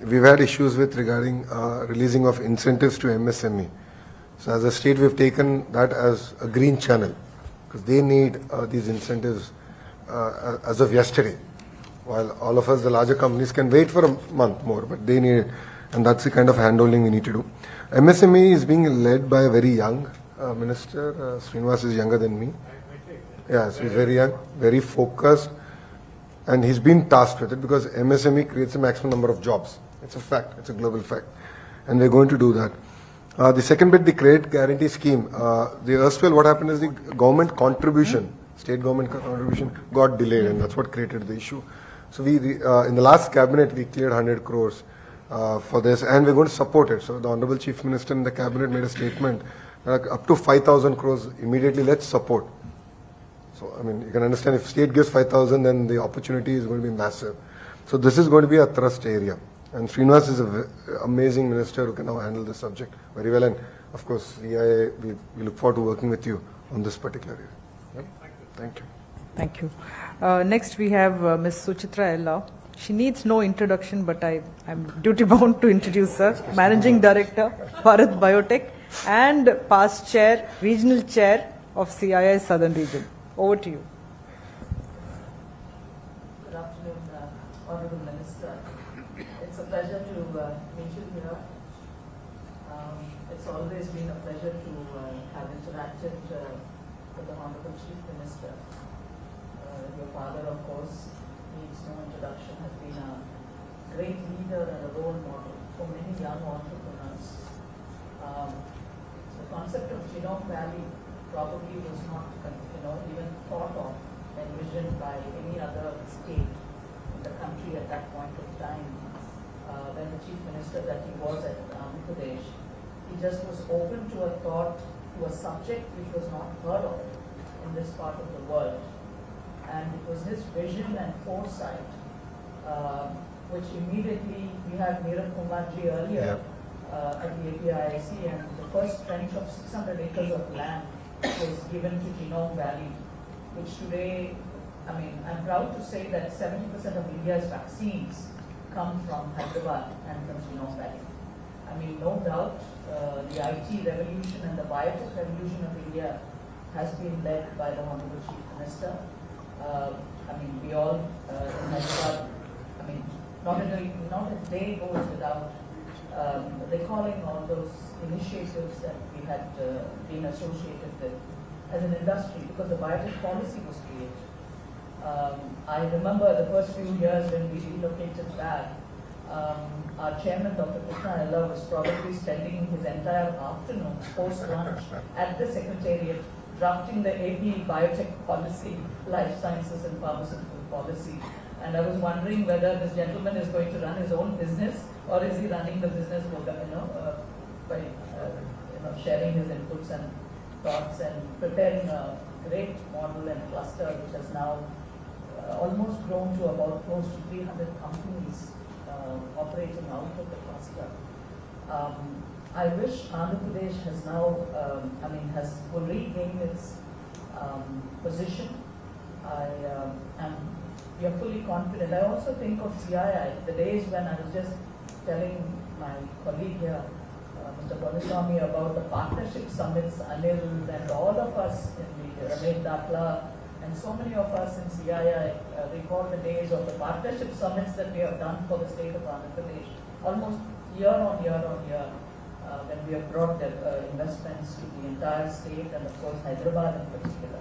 we've had issues with regarding releasing of incentives to MSME. So as a state, we've taken that as a green channel because they need these incentives as of yesterday. While all of us, the larger companies, can wait for a month more, but they need it. And that's the kind of handholding we need to do. MSME is being led by a very young minister. Srinivas is younger than me. Yeah, so he's very young, very focused. And he's been tasked with it because MSME creates a maximum number of jobs. It's a fact. It's a global fact. And we're going to do that. The second bit, the credit guarantee scheme. The erstwhile, what happened is the government contribution, state government contribution got delayed, and that's what created the issue. So we, in the last cabinet, we cleared 100 crores for this, and we're going to support it. So the Honorable Chief Minister in the cabinet made a statement, up to 5,000 crores immediately, let's support. So, I mean, you can understand if state gives 5,000, then the opportunity is going to be massive. So this is going to be a thrust area. And Srinivas is an amazing minister who can now handle this subject very well. And of course, we look forward to working with you on this particular area. Yep. Thank you. Thank you. Next, we have Ms. Suchitra Ella. She needs no introduction, but I'm duty-bound to introduce her. Managing Director, Bharat Biotech, and past chair, regional chair of CII Southern Region. Over to you. Good afternoon, Honorable Minister. It's a pleasure to meet you here. It's always been a pleasure to have interacted with the Honorable Chief Minister. Your father, of course, needs no introduction, has been a great leader and a role model for many young entrepreneurs. The concept of Genome Valley probably was not, even thought of, envisioned by any other state in the country at that point of time. When the Chief Minister that he was at Andhra Pradesh, he just was open to a thought, to a subject which was not heard of in this part of the world. And it was his vision and foresight, which immediately, we had Neerav Kumarji earlier at the APIIC, and the first trench of 600 acres of land was given to Genome Valley, which today, I'm proud to say that 70% of India's vaccines come from Hyderabad and from Genome Valley. No doubt, the IT revolution and the biotech revolution of India has been led by the Honorable Chief Minister. We all in Hyderabad, not a day goes without recalling all those initiatives that we had been associated with as an industry, because the biotech policy was created. I remember the first few years when we relocated back, our chairman, Dr. Krishna Ella, was probably spending his entire afternoon post-lunch at the Secretariat drafting the AP biotech policy, life sciences and pharmaceutical policy. And I was wondering whether this gentleman is going to run his own business, or is he running the business by sharing his inputs and thoughts and preparing a great model and cluster which has now almost grown to about close to 300 companies operating out of the cluster. I wish Andhra Pradesh has now, has regained its position we are fully confident. I also think of CII, the days when I was just telling my colleague here, Mr. Poliswamy, about the partnership summits, Anil and all of us in the Ramesh Dakla and so many of us in CII recall the days of the partnership summits that we have done for the state of Andhra Pradesh, almost year on year when we have brought the investments to the entire state and of course Hyderabad in particular.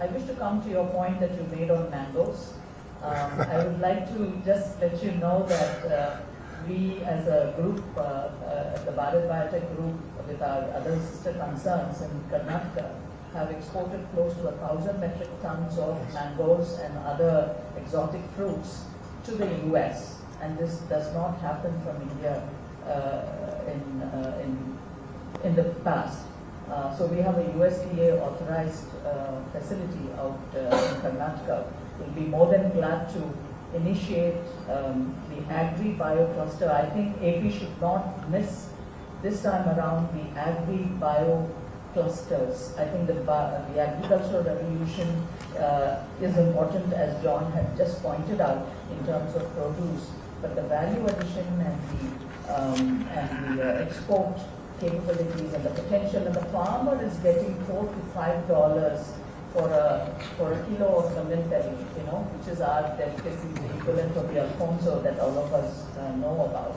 I wish to come to your point that you made on mangoes. I would like to just let you know that we as a group, the Bharat Biotech group with our other sister concerns in Karnataka, have exported close to 1,000 metric tons of mangoes and other exotic fruits to the US. And this does not happen from India in the past. So we have a USDA authorized facility out in Karnataka. We'll be more than glad to initiate the agri-bio cluster. I think AP should not miss this time around the agri-bio clusters. I think the agricultural revolution is important, as John had just pointed out, in terms of produce. But the value addition and the export capabilities and the potential, and the farmer is getting $4 to $5 for a kilo of the milk, which is our delicacy, the equivalent of the Alfonso that all of us know about.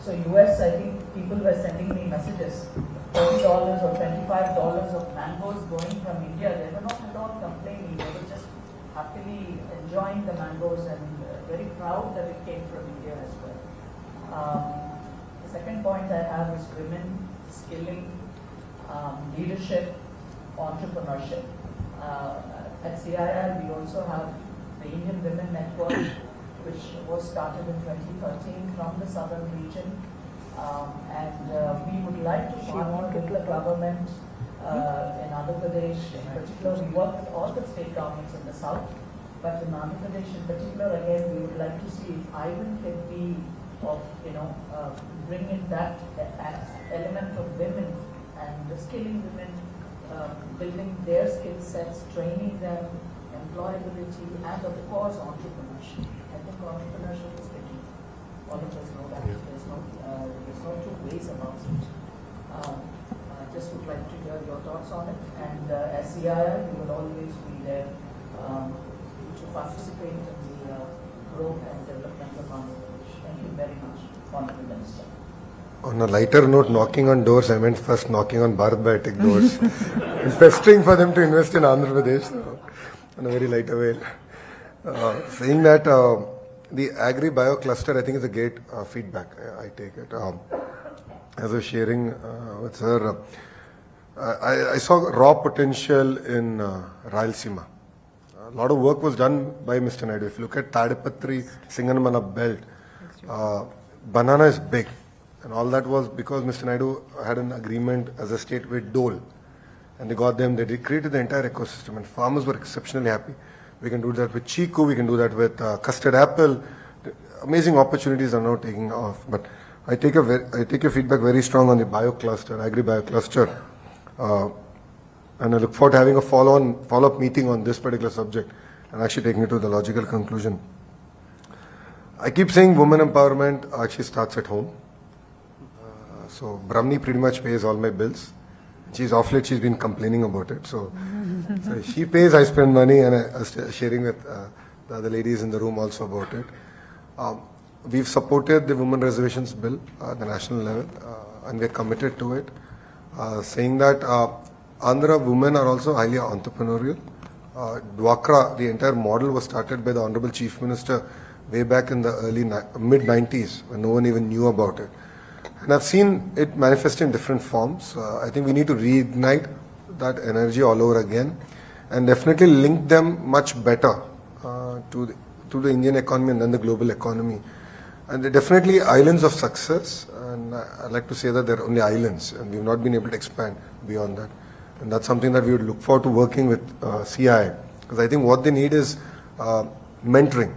So US, I think people were sending me messages, $40 or $25 of mangoes going from India. They were not at all complaining. They were just happily enjoying the mangoes and very proud that it came from India as well. The second point I have is women skilling, leadership, entrepreneurship. At CII, we also have the Indian Women Network, which was started in 2013 from the southern region. We would like to partner with the government in Andhra Pradesh. In particular, we work with all the state governments in the south, but in Andhra Pradesh in particular, again, we would like to see if Ivan can be of, bring in that element of women and skilling women, building their skill sets, training them, employability, and of course entrepreneurship. I think entrepreneurship is the key. All of us know that. There's no two ways about it. I just would like to hear your thoughts on it. And as CII, we will always be there to participate in the growth and development of Andhra Pradesh. Thank you very much, Honorable Minister. On a lighter note, knocking on doors, I meant first knocking on Bharat Biotech doors and pestering for them to invest in Andhra Pradesh, so, on a very lighter way. Saying that the agri-bio cluster, I think, is a great feedback. I take it. As I was sharing with sir, I saw raw potential in Rayalaseema. A lot of work was done by Mr. Naidu. If you look at Tadipatri, Singanamana belt, banana is big. And all that was because Mr. Naidu had an agreement as a state with Dole. And they got them, they created the entire ecosystem. And farmers were exceptionally happy. We can do that with Chiku, we can do that with custard apple. Amazing opportunities are now taking off. But I take your feedback very strong on the bio cluster, agri-bio cluster. And I look forward to having a follow-up meeting on this particular subject and actually taking it to the logical conclusion. I keep saying women empowerment actually starts at home. So Brahmani pretty much pays all my bills. She's off late, she's been complaining about it. So she pays, I spend money, and I was sharing with the other ladies in the room also about it. We've supported the women reservations bill at the national level, and we're committed to it. Saying that Andhra women are also highly entrepreneurial. Dwakra, the entire model was started by the Honorable Chief Minister way back in the mid-90s when no one even knew about it. And I've seen it manifest in different forms. I think we need to reignite that energy all over again and definitely link them much better to the Indian economy and then the global economy. And they're definitely islands of success. And I'd like to say that they're only islands and we've not been able to expand beyond that. And that's something that we would look forward to working with CII. Because I think what they need is mentoring.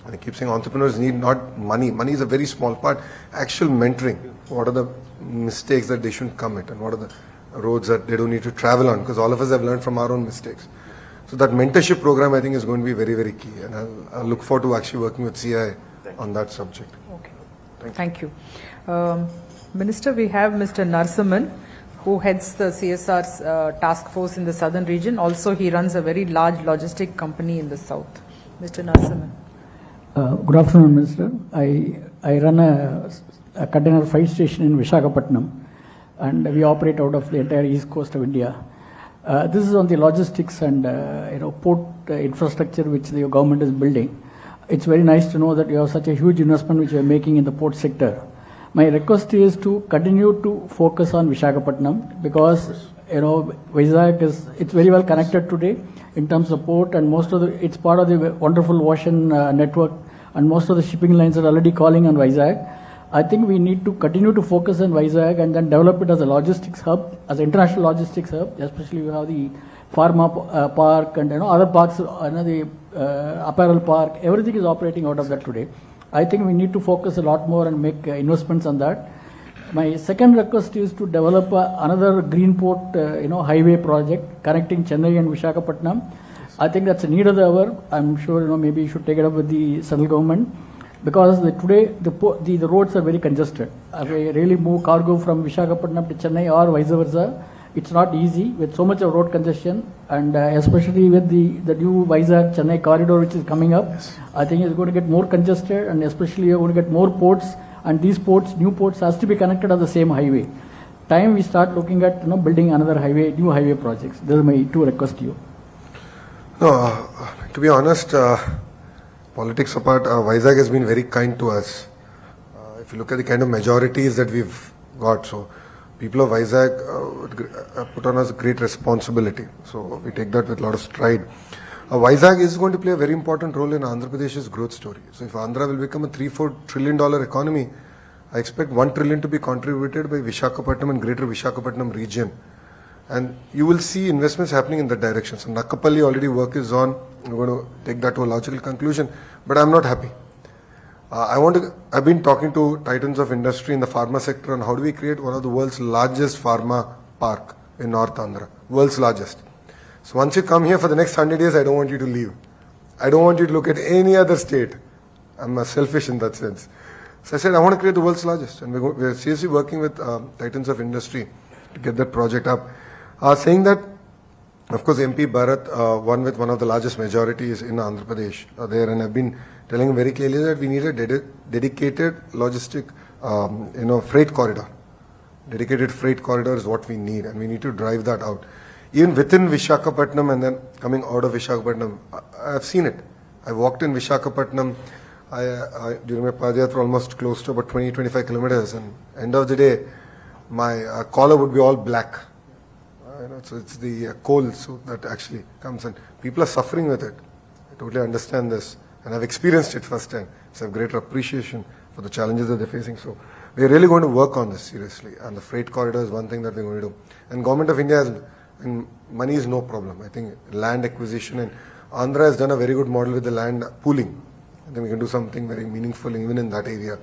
I keep saying entrepreneurs need not money. Money is a very small part. Actual mentoring. What are the mistakes that they shouldn't commit and what are the roads that they don't need to travel on? Because all of us have learned from our own mistakes. So that mentorship program, I think, is going to be very, very key. And I'll look forward to actually working with CI on that subject. Okay. Thank you. Minister, we have Mr. Narasimhan, who heads the CSR's task force in the southern region. Also, he runs a very large logistic company in the south. Mr. Narasimhan. Good afternoon, Minister. I run a container freight station in Visakhapatnam, and we operate out of the entire east coast of India. This is on the logistics and port infrastructure which the government is building. It's very nice to know that you have such a huge investment which you are making in the port sector. My request is to continue to focus on Visakhapatnam because Vizag it's very well connected today in terms of port, and it's part of the wonderful ocean network, and most of the shipping lines are already calling on Vizag. I think we need to continue to focus on Vizag and then develop it as a logistics hub, as an international logistics hub. Especially we have the pharma park and other parks, the apparel park. Everything is operating out of that today. I think we need to focus a lot more and make investments on that. My second request is to develop another green port, highway project connecting Chennai and Visakhapatnam. I think that's a need of the hour. I'm sure maybe you should take it up with the central government because today the roads are very congested. If I really move cargo from Visakhapatnam to Chennai or vice versa, it's not easy with so much of road congestion, and especially with the new Vizag Chennai corridor which is coming up. Yes. I think it's going to get more congested, and especially you're going to get more ports, and these ports, new ports, has to be connected on the same highway. Time we start looking at building another highway, new highway projects. Those are my two requests to you. No, to be honest, politics apart, Vizag has been very kind to us. If you look at the kind of majorities that we've got, so people of Vizag put on us great responsibility. So we take that with a lot of stride. Vizag is going to play a very important role in Andhra Pradesh's growth story. So if Andhra will become a $3-4 trillion economy, I expect $1 trillion to be contributed by Visakhapatnam and greater Visakhapatnam region. And you will see investments happening in that direction. So Nakkapalli already work is on. We're going to take that to a logical conclusion. But I'm not happy. I've been talking to titans of industry in the pharma sector on how do we create one of the world's largest pharma park in North Andhra. World's largest. So once you come here for the next 100 years, I don't want you to leave. I don't want you to look at any other state. I'm selfish in that sense. So I said, I want to create the world's largest. And we're seriously working with titans of industry to get that project up. Saying that, of course, MP Bharat won with one of the largest majorities in Andhra Pradesh there, and I've been telling him very clearly that we need a dedicated logistic, freight corridor. Dedicated freight corridor is what we need, and we need to drive that out. Even within Visakhapatnam and then coming out of Visakhapatnam, I've seen it. I walked in Visakhapatnam during my Padayatra almost close to about 20-25 kilometers, and end of the day, my collar would be all black. So it's the coal so that actually comes, and people are suffering with it. I totally understand this, and I've experienced it firsthand. So I have greater appreciation for the challenges that they're facing. So we're really going to work on this seriously, and the freight corridor is one thing that we're going to do. And Government of India has, and money is no problem. I think land acquisition, and Andhra has done a very good model with the land pooling. I think we can do something very meaningful even in that area,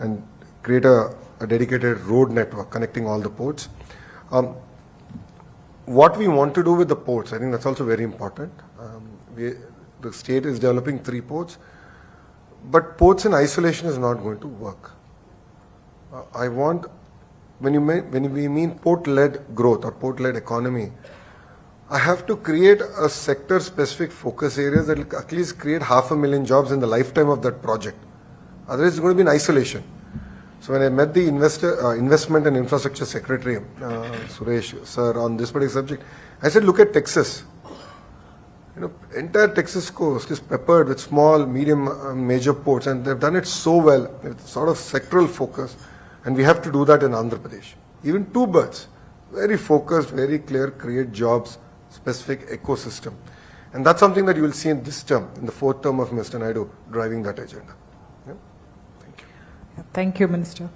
and create a dedicated road network connecting all the ports. What we want to do with the ports, I think that's also very important. The state is developing 3 ports, but ports in isolation is not going to work. I want, when we mean port-led growth or port-led economy, I have to create a sector-specific focus areas that will at least create 500,000 jobs in the lifetime of that project. Otherwise, it's going to be in isolation. So when I met the Investment and Infrastructure Secretary, Suresh sir, on this particular subject, I said, look at Texas. Entire Texas coast is peppered with small, medium, major ports, and they've done it so well, with sort of sectoral focus, and we have to do that in Andhra Pradesh. Even 2 birds, very focused, very clear, create jobs, specific ecosystem. And that's something that you will see in this term, in the 4th term of Mr. Naidu, driving that agenda. Thank you, Minister.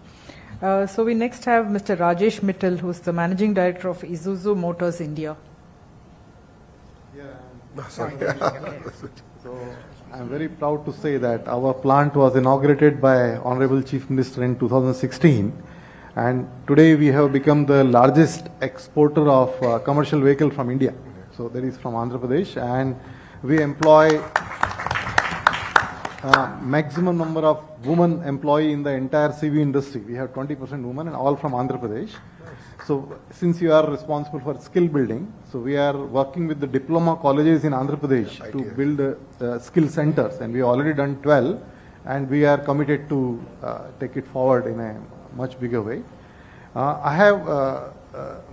So we next have Mr. Rajesh Mittal, who is the Managing Director of Isuzu Motors India. Sorry. So I'm very proud to say that our plant was inaugurated by Honorable Chief Minister in 2016, and today we have become the largest exporter of commercial vehicle from India. So that is from Andhra Pradesh, and we employ maximum number of women employee in the entire CV industry. We have 20% women and all from Andhra Pradesh. So since you are responsible for skill building, so we are working with the diploma colleges in Andhra Pradesh to build skill centers, and we have already done 12, and we are committed to take it forward in a much bigger way.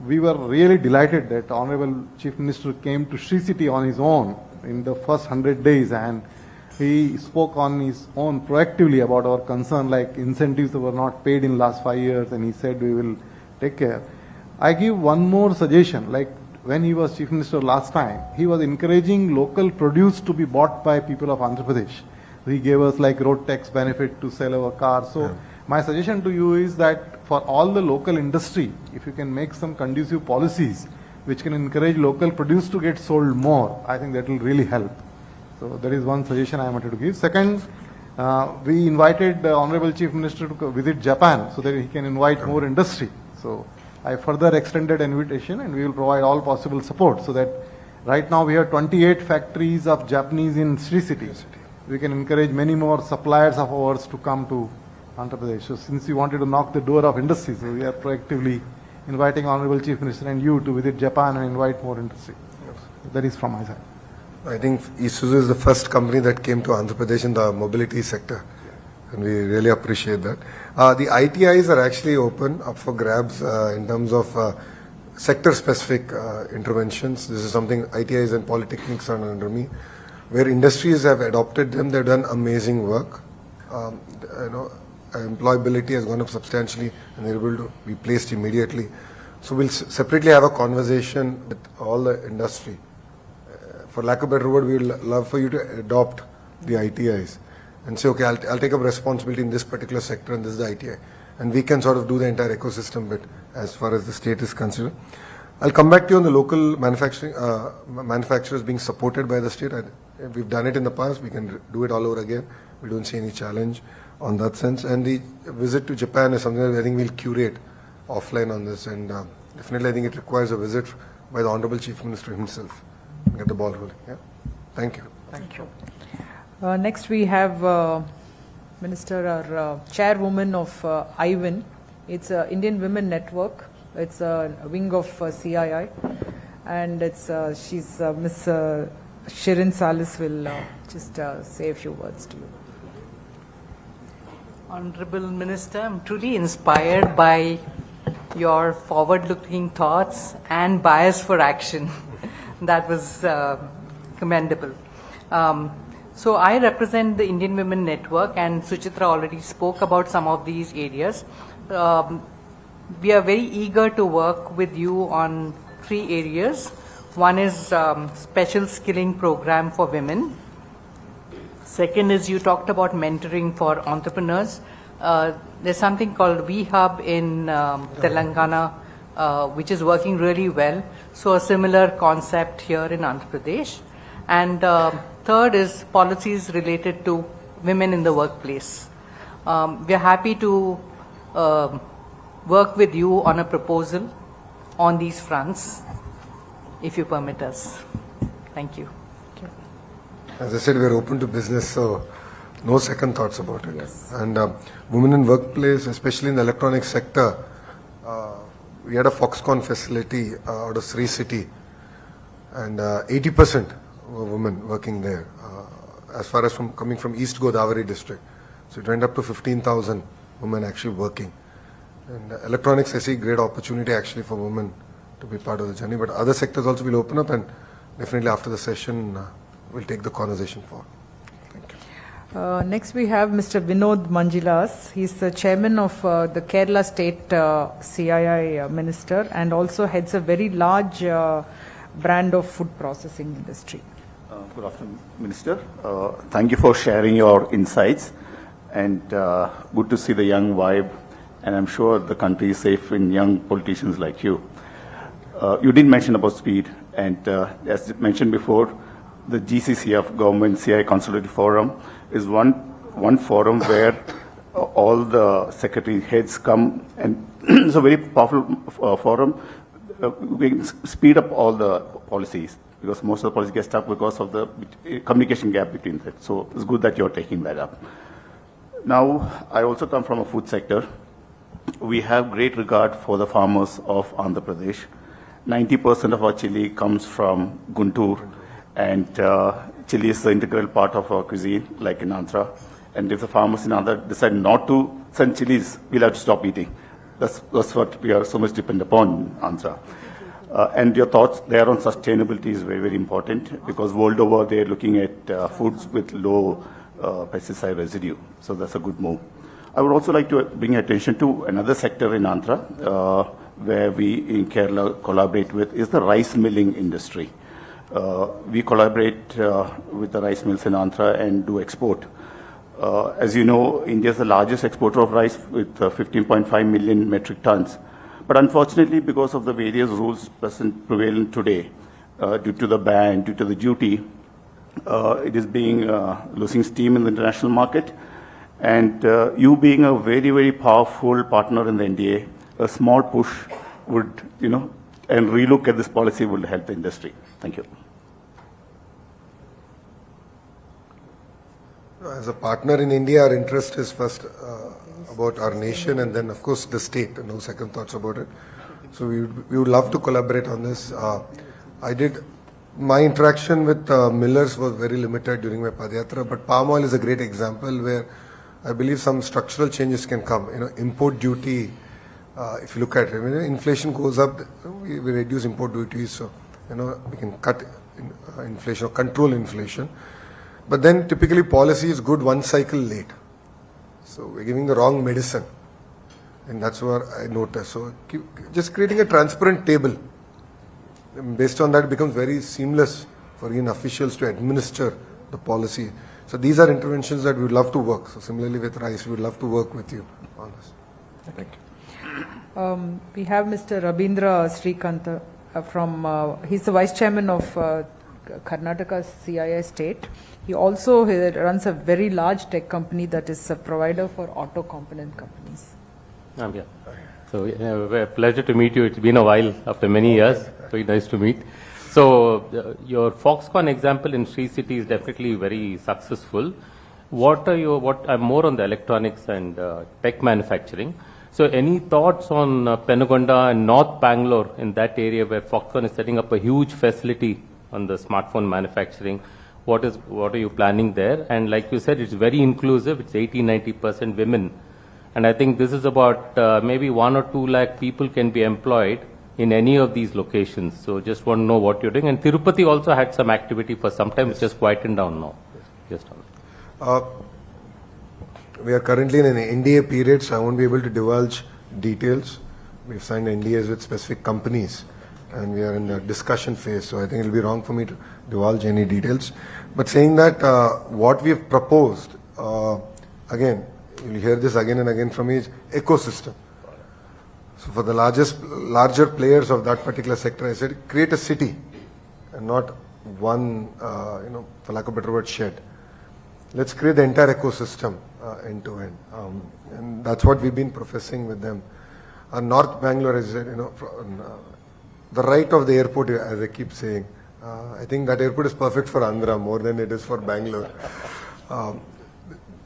We were really delighted that Honorable Chief Minister came to Sri City on his own in the first 100 days, and he spoke on his own proactively about our concern, like incentives that were not paid in last 5 years, and he said we will take care. I give one more suggestion, like when he was Chief Minister last time, he was encouraging local produce to be bought by people of Andhra Pradesh. He gave us like road tax benefit to sell our cars. So my suggestion to you is that for all the local industry, if you can make some conducive policies which can encourage local produce to get sold more, I think that will really help. So that is one suggestion I wanted to give. Second, we invited the Honorable Chief Minister to visit Japan so that he can invite more industry. So I further extended invitation, and we will provide all possible support so that right now we have 28 factories of Japanese in Sri City. We can encourage many more suppliers of ours to come to Andhra Pradesh. So since you wanted to knock the door of industry, so we are proactively inviting Honorable Chief Minister and you to visit Japan and invite more industry. That is from my side. I think Isuzu is the first company that came to Andhra Pradesh in the mobility sector, and we really appreciate that. The ITIs are actually open up for grabs in terms of sector-specific interventions. This is something ITIs and polytechnics are under me, where industries have adopted them. They've done amazing work. Employability has gone up substantially, and they're able to be placed immediately. So we'll separately have a conversation with all the industry. For lack of a better word, we would love for you to adopt the ITIs and say, okay, I'll take up responsibility in this particular sector, and this is the ITI. And we can sort of do the entire ecosystem bit as far as the state is concerned. I'll come back to you on the local manufacturers being supported by the state. We've done it in the past. We can do it all over again. We don't see any challenge on that sense. And the visit to Japan is something that I think we'll curate offline on this. And definitely I think it requires a visit by the Honorable Chief Minister himself. Get the ball rolling. Yeah. Thank you. Thank you. Next we have Minister or Chairwoman of IWIN. It's Indian Women Network. It's a wing of CII, and it's she's Miss Shirin Salis will just say a few words to you. Honorable Minister, I'm truly inspired by your forward-looking thoughts and bias for action. That was commendable. So I represent the Indian Women Network, and Suchitra already spoke about some of these areas. We are very eager to work with you on 3 areas. One is special skilling program for women. Second is you talked about mentoring for entrepreneurs. There's something called VHub in Telangana, which is working really well. So a similar concept here in Andhra Pradesh. And third is policies related to women in the workplace. We are happy to work with you on a proposal on these fronts, if you permit us. Thank you. As I said, we're open to business, so no second thoughts about it. Yes. And women in workplace, especially in the electronic sector, we had a Foxconn facility out of Sri City, and 80% were women working there, as far as coming from East Godavari district. So it went up to 15,000 women actually working. And electronics, I see great opportunity actually for women to be part of the journey. But other sectors also will open up, and definitely after the session, we'll take the conversation forward. Thank you. Next we have Mr. Vinod Manjilas. He's the chairman of the Kerala State CII Minister, and also heads a very large brand of food processing industry. Good afternoon, Minister. Thank you for sharing your insights, and good to see the young vibe, and I'm sure the country is safe in young politicians like you. You did mention about speed, and as mentioned before, the GCC of Government CI Consultative Forum is one forum where all the secretary heads come, and it's a very powerful forum. We can speed up all the policies. because most of the policies get stuck because of the communication gap between them. So it's good that you're taking that up. Now, I also come from a food sector. We have great regard for the farmers of Andhra Pradesh. 90% of our chili comes from Guntur, and chili is the integral part of our cuisine, like in Andhra. And if the farmers in Andhra decide not to send chilies, we'll have to stop eating. That's what we are so much dependent upon in Andhra. And your thoughts there on sustainability is very, very important, because world over they're looking at foods with low pesticide residue. So that's a good move. I would also like to bring attention to another sector in Andhra, where we in Kerala collaborate with, is the rice milling industry. We collaborate with the rice mills in Andhra and do export. As you know, India is the largest exporter of rice with 15.5 million metric tons. But unfortunately, because of the various rules prevalent today, due to the ban, due to the duty, it is losing steam in the international market. And you being a very, very powerful partner in the NDA, a small push would, and relook at this policy would help the industry. Thank you. As a partner in India, our interest is first about our nation, and then, of course, the state. No second thoughts about it. So we would love to collaborate on this. My interaction with millers was very limited during my Padayatra, but palm oil is a great example where I believe some structural changes can come. Import duty, if you look at it, when inflation goes up, we reduce import duties, so we can cut inflation or control inflation. But then typically policy is good one cycle late. So we're giving the wrong medicine, and that's what I noticed. So just creating a transparent table. Based on that, it becomes very seamless for Indian officials to administer the policy. So these are interventions that we would love to work. So similarly with rice, we would love to work with you on this. Thank you. We have Mr. Rabindra Srikanta he's the Vice Chairman of Karnataka CII State. He also runs a very large tech company that is a provider for auto component companies. Yeah. So a pleasure to meet you. It's been a while after many years. Very nice to meet. So your Foxconn example in Sri City is definitely very successful. I'm more on the electronics and tech manufacturing. So any thoughts on Penugonda and North Bangalore, in that area where Foxconn is setting up a huge facility on the smartphone manufacturing? What are you planning there? And like you said, it's very inclusive. It's 80-90% women. And I think this is about maybe 1 or 2 lakh people can be employed in any of these locations. So just want to know what you're doing. And Tirupati also had some activity for some time. It's just quietened down now. Just we are currently in an NDA period, so I won't be able to divulge details. We've signed NDAs with specific companies, and we are in the discussion phase, so I think it will be wrong for me to divulge any details. But saying that, what we have proposed, again, you'll hear this again and again from me, is ecosystem. So for the larger players of that particular sector, I said, create a city and not one, for lack of a better word, shed. Let's create the entire ecosystem end to end. And that's what we've been professing with them. North Bangalore, as I said, the right of the airport, as I keep saying, I think that airport is perfect for Andhra more than it is for Bangalore.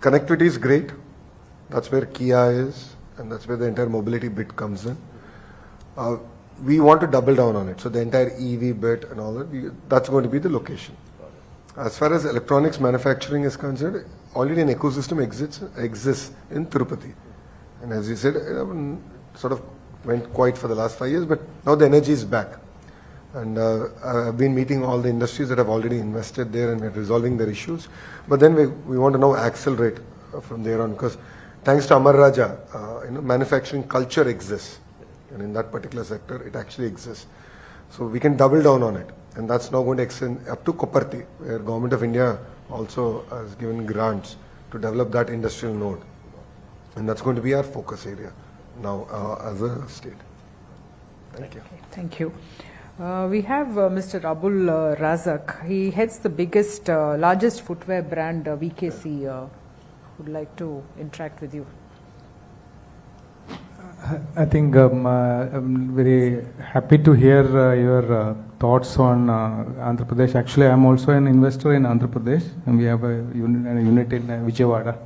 Connectivity is great. That's where Kia is, and that's where the entire mobility bit comes in. We want to double down on it. So the entire EV bit and all that, that's going to be the location. As far as electronics manufacturing is concerned, already an ecosystem exists in Tirupati. And as you said, sort of went quiet for the last 5 years, but now the energy is back. And I've been meeting all the industries that have already invested there, and we're resolving their issues. But then we want to now accelerate from there on, because thanks to Amar Raja, manufacturing culture exists. And in that particular sector, it actually exists. So we can double down on it. And that's now going to extend up to Koparti, where Government of India also has given grants to develop that industrial node. And that's going to be our focus area now as a state. Thank you. Thank you. We have Mr. Abul Razak. He heads the largest footwear brand, VKC. Would like to interact with you. I think I'm very happy to hear your thoughts on Andhra Pradesh. Actually, I am also an investor in Andhra Pradesh, and we have a unit in Vijayawada.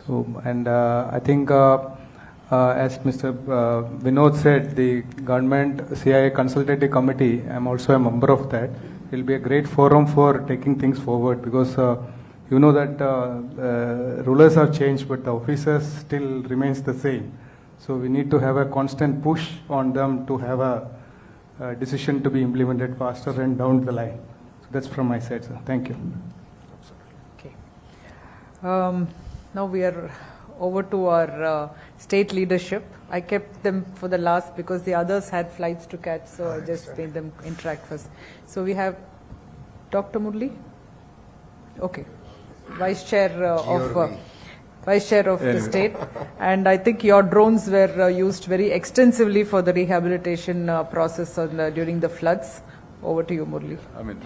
So, and I think, as Mr. Vinod said, the government CIA Consultative Committee, I am also a member of that. It will be a great forum for taking things forward, because you know that rulers have changed, but the officers still remains the same. So we need to have a constant push on them to have a decision to be implemented faster and down the line. So that's from my side, sir. Thank you. Okay. Now we are over to our state leadership. I kept them for the last because the others had flights to catch, so I just made them interact first. So we have Dr. Murli. Okay. Vice Chair of the state, and I think your drones were used very extensively for the rehabilitation process during the floods. Over to you, Murli. I mean,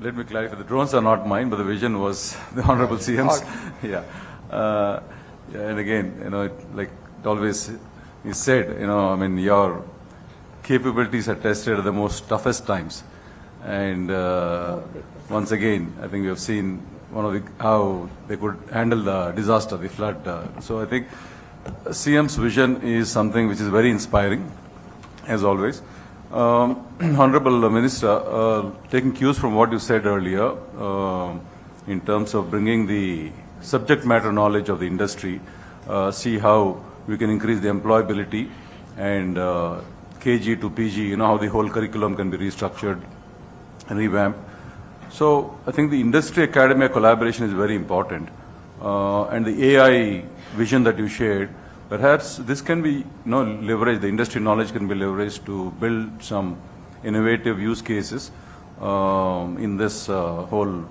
let me clarify, the drones are not mine, but the vision was the Honorable CM's. Yeah. And again, you know, like it always is said, you know, I mean, your capabilities are tested at the most toughest times. And once again, I think we have seen how they could handle the disaster, the flood. So I think CM's vision is something which is very inspiring, as always. Honorable Minister, taking cues from what you said earlier, in terms of bringing the subject matter knowledge of the industry, see how we can increase the employability and KG to PG, you know, how the whole curriculum can be restructured and revamped. So I think the industry-academia collaboration is very important. And the AI vision that you shared, perhaps this can be, you know, leveraged, the industry knowledge can be leveraged to build some innovative use cases in this whole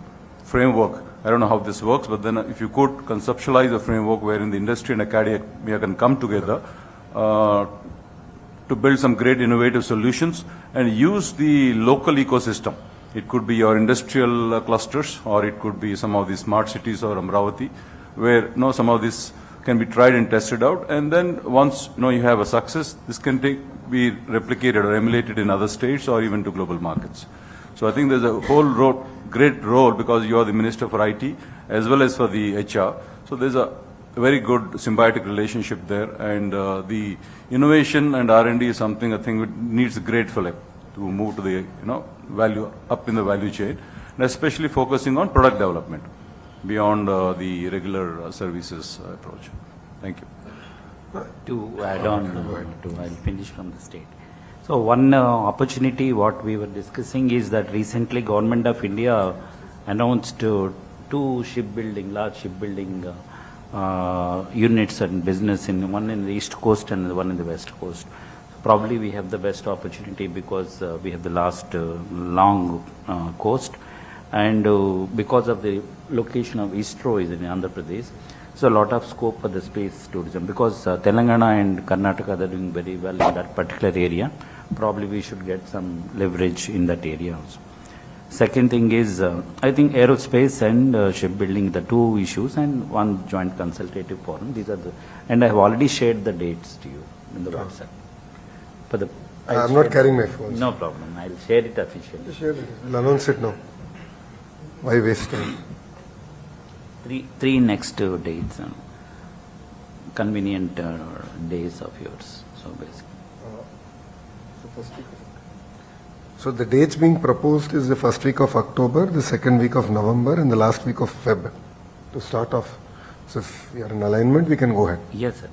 framework. I don't know how this works, but then if you could conceptualize a framework wherein the industry and academia can come together to build some great innovative solutions and use the local ecosystem. It could be your industrial clusters, or it could be some of the smart cities or Amravati, where, you know, some of this can be tried and tested out. And then once, you know, you have a success, this can be replicated or emulated in other states or even to global markets. So I think there's a whole great role, because you are the Minister for IT as well as for the HR. So there's a very good symbiotic relationship there, and the innovation and R&D is something I think needs a great fillip to move to the, you know, value up in the value chain, and especially focusing on product development beyond the regular services approach. Thank you. To add on, I'll finish from the state. So one opportunity what we were discussing is that recently Government of India announced two large shipbuilding units and business, one in the East Coast and one in the West Coast. Probably we have the best opportunity because we have the last long coast, and because of the location of ISRO is in Andhra Pradesh, so a lot of scope for the space tourism, because Telangana and Karnataka are doing very well in that particular area. Probably we should get some leverage in that area also. Second thing is, I think aerospace and shipbuilding, the two issues, and one joint consultative forum. These are and I have already shared the dates to you in the WhatsApp. I'm not carrying my phone. No problem. I'll share it officially. Share it. We'll announce it now. Why waste time? Three next dates, convenient days of yours. So basically. So the dates being proposed is the first week of October, the second week of November, and the last week of Feb to start off. So if we are in alignment, we can go ahead. Yes, sir.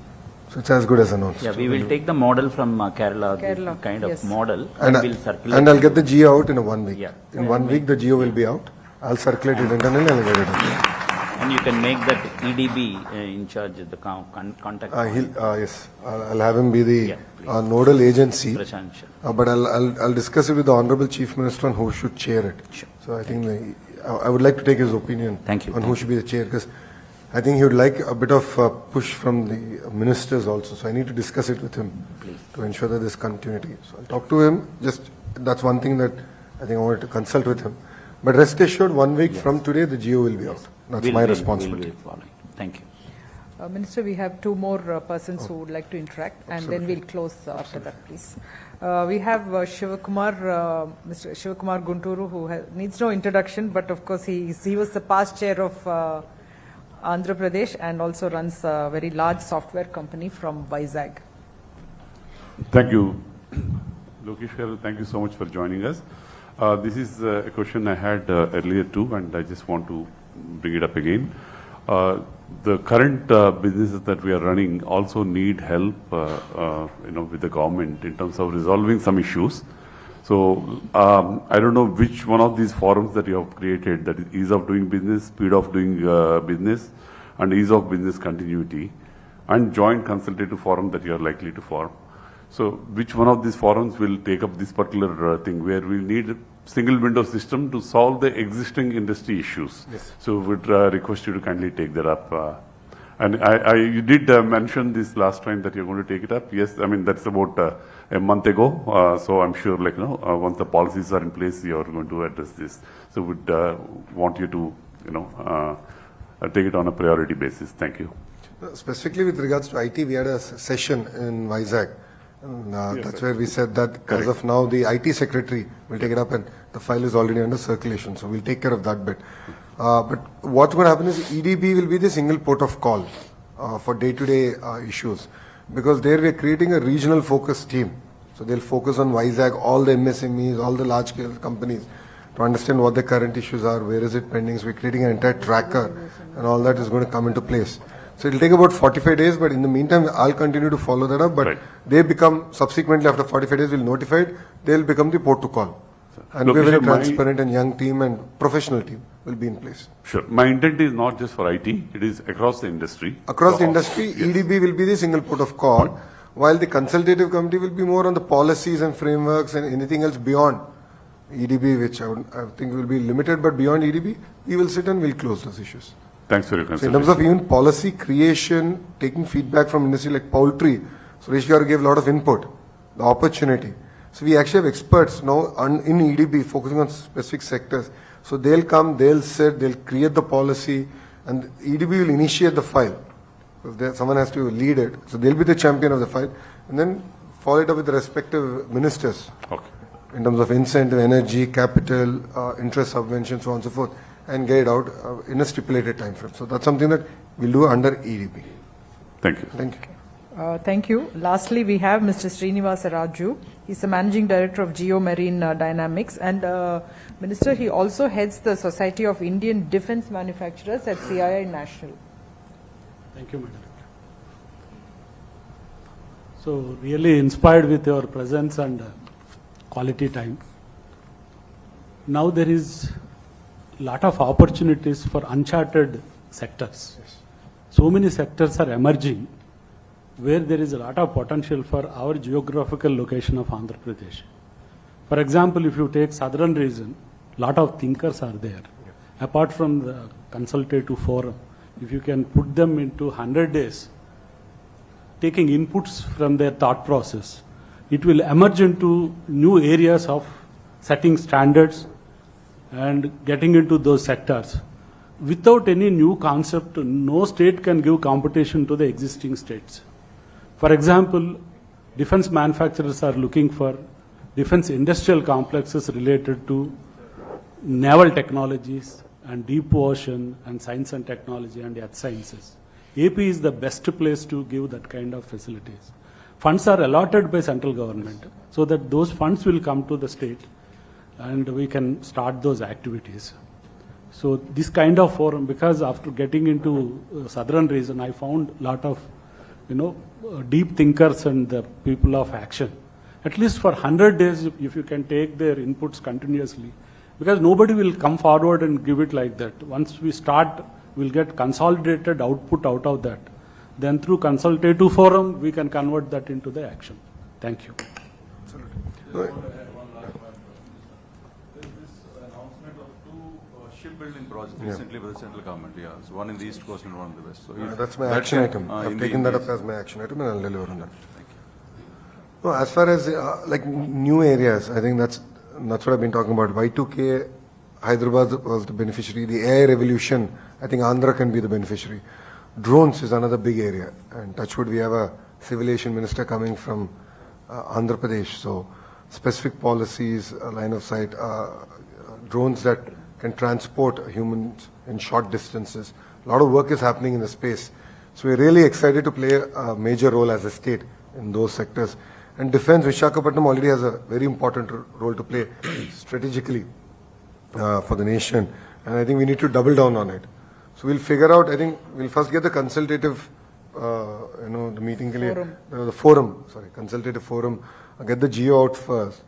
So it's as good as announced. Yeah, we will take the model from Kerala, the kind of model, and we'll circulate. And I'll get the GO out in 1 week. Yeah. In 1 week, the GO will be out. I'll circulate it internally and I'll get it out. And you can make that EDB in charge of the contact. Yes, I'll have him be the nodal agency. But I'll discuss it with the Honorable Chief Minister on who should chair it. Sure. So I think I would like to take his opinion on who should be the chair, because I think he would like a bit of push from the ministers also. So I need to discuss it with him to ensure that there's continuity. So I'll talk to him. Just that's one thing that I think I wanted to consult with him. But rest assured, 1 week from today, the GO will be out. That's my responsibility. Thank you. Minister, we have two more persons who would like to interact, and then we'll close after that, please. We have Mr. Shivakumar Gunturu, who needs no introduction, but of course he was the past chair of Andhra Pradesh and also runs a very large software company from Vizag. Thank you, Lokesh garu. Thank you so much for joining us. This is a question I had earlier too, and I just want to bring it up again. The current businesses that we are running also need help, with the government in terms of resolving some issues. So I don't know which one of these forums that you have created, that is ease of doing business, speed of doing business, and ease of business continuity, and joint consultative forum that you are likely to form. So which one of these forums will take up this particular thing where we need a single window system to solve the existing industry issues? Yes. So would request you to kindly take that up. And you did mention this last time that you're going to take it up. Yes, I mean, that's about a month ago. So I'm sure, once the policies are in place, you're going to address this. So would want you to, take it on a priority basis. Thank you. Specifically with regards to IT, we had a session in Vizag. And, Yes, that's sir. where we said that Correct. as of now, the IT secretary will take it up, and the file is already under circulation. So we'll take care of that bit. But what's going to happen is EDB will be the single port of call for day-to-day issues, because there we are creating a regional focus team. So they'll focus on Vizag, all the MSMEs, all the large-scale companies, to understand what the current issues are, where is it pending. So we're creating an entire tracker, and all that is going to come into place. So it'll take about 45 days, but in the meantime, I'll continue to follow that up. But Right. they become, subsequently after 45 days, we'll notify it, they'll become the port to call. And we're Lokesh, very my- transparent and young team and professional team will be in place. Sure. My intent is not just for IT, it is across the industry. Across the So, industry, yes. EDB will be the single port of call, while the consultative committee will be more on the policies and frameworks and anything else beyond EDB, which I think will be limited, but beyond EDB, we will sit and we'll close those issues. Thanks for your So in consideration. terms of even policy creation, taking feedback from industry like poultry, Suresh Garu gave a lot of input, the opportunity. So we actually have experts now in EDB focusing on specific sectors. So they'll come, they'll sit, they'll create the policy, and EDB will initiate the file. Someone has to lead it. So they'll be the champion of the file, and then follow it up with the respective ministers Okay. in terms of incentive, energy, capital, interest subvention, so on and so forth, and get it out in a stipulated time frame. So that's something that we'll do under EDB. Thank you. Thank you. Thank you. Lastly, we have Mr. Srinivasa Raju. He's the Managing Director of Geomarine Dynamics. And Minister, he also heads the Society of Indian Defence Manufacturers at CII National. Thank you, Madam. So, really inspired with your presence and quality time. Now there is a lot of opportunities for uncharted sectors. So many sectors are emerging where there is a lot of potential for our geographical location of Andhra Pradesh. For example, if you take southern region, lot of thinkers are there. Apart from the consultative forum, if you can put them into 100 days, taking inputs from their thought process, it will emerge into new areas of setting standards and getting into those sectors. Without any new concept, no state can give competition to the existing states. For example, defense manufacturers are looking for defense industrial complexes related to naval technologies and deep ocean and science and technology and earth sciences. AP is the best place to give that kind of facilities. Funds are allotted by central government so that those funds will come to the state and we can start those activities. So this kind of forum, because after getting into southern region, I found a lot of, deep thinkers and the people of action. At least for 100 days, if you can take their inputs continuously, because nobody will come forward and give it like that. Once we start, we'll get consolidated output out of that. Then through consultative forum, we can convert that into the action. Thank you. Shipbuilding projects recently by the central government, yeah. So one in the east coast and one in the west. So That's my action item. I've taken that up as my action item and I'll deliver on that. Thank you. No, as far as new areas, I think that's what I've been talking about. Y2K, Hyderabad was the beneficiary. The AI revolution, I think Andhra can be the beneficiary. Drones is another big area. And touch wood, we have a civil aviation minister coming from Andhra Pradesh. So specific policies, line of sight, drones that can transport humans in short distances. A lot of work is happening in the space. So we're really excited to play a major role as a state in those sectors. And defense, Visakhapatnam already has a very important role to play strategically for the nation. And I think we need to double down on it. So we'll figure out, I think we'll first get the consultative, the meeting, consultative forum, get the geo out first.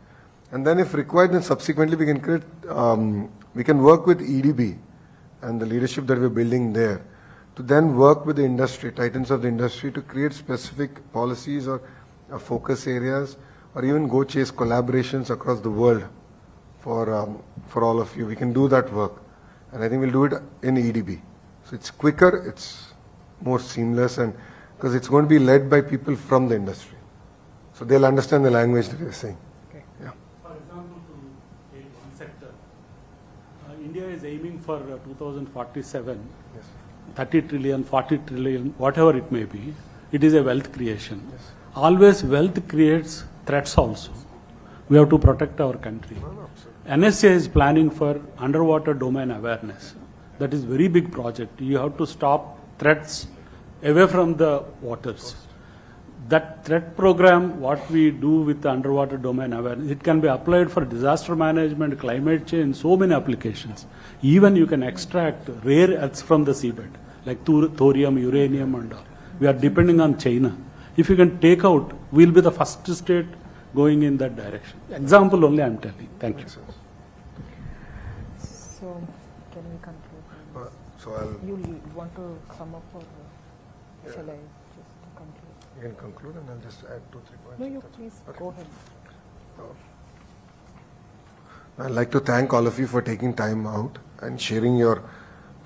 And then if required, then subsequently we can create, we can work with EDB and the leadership that we're building there to then work with the industry, titans of the industry, to create specific policies or focus areas, or even go chase collaborations across the world for all of you. We can do that work. And I think we'll do it in EDB. So it's quicker, it's more seamless, and because it's going to be led by people from the industry. So they'll understand the language that you're saying. Okay. Yeah. For example, to take one sector, India is aiming for 2047, Yes. 30 trillion, 40 trillion, whatever it may be. It is a wealth creation. Always wealth creates threats also. We have to protect our country. NSA is planning for underwater domain awareness. That is very big project. You have to stop threats away from the waters. That threat program, what we do with the underwater domain awareness, it can be applied for disaster management, climate change, so many applications. Even you can extract rare earths from the seabed, like thorium, uranium and all. We are depending on China. If you can take out, we'll be the first state going in that direction. Example only I'm telling. Thank you. So, can we conclude? So I'll. You want to sum up, or shall I just conclude? You can conclude, and I'll just add 2-3 points. No, you please go ahead. I'd like to thank all of you for taking time out and sharing your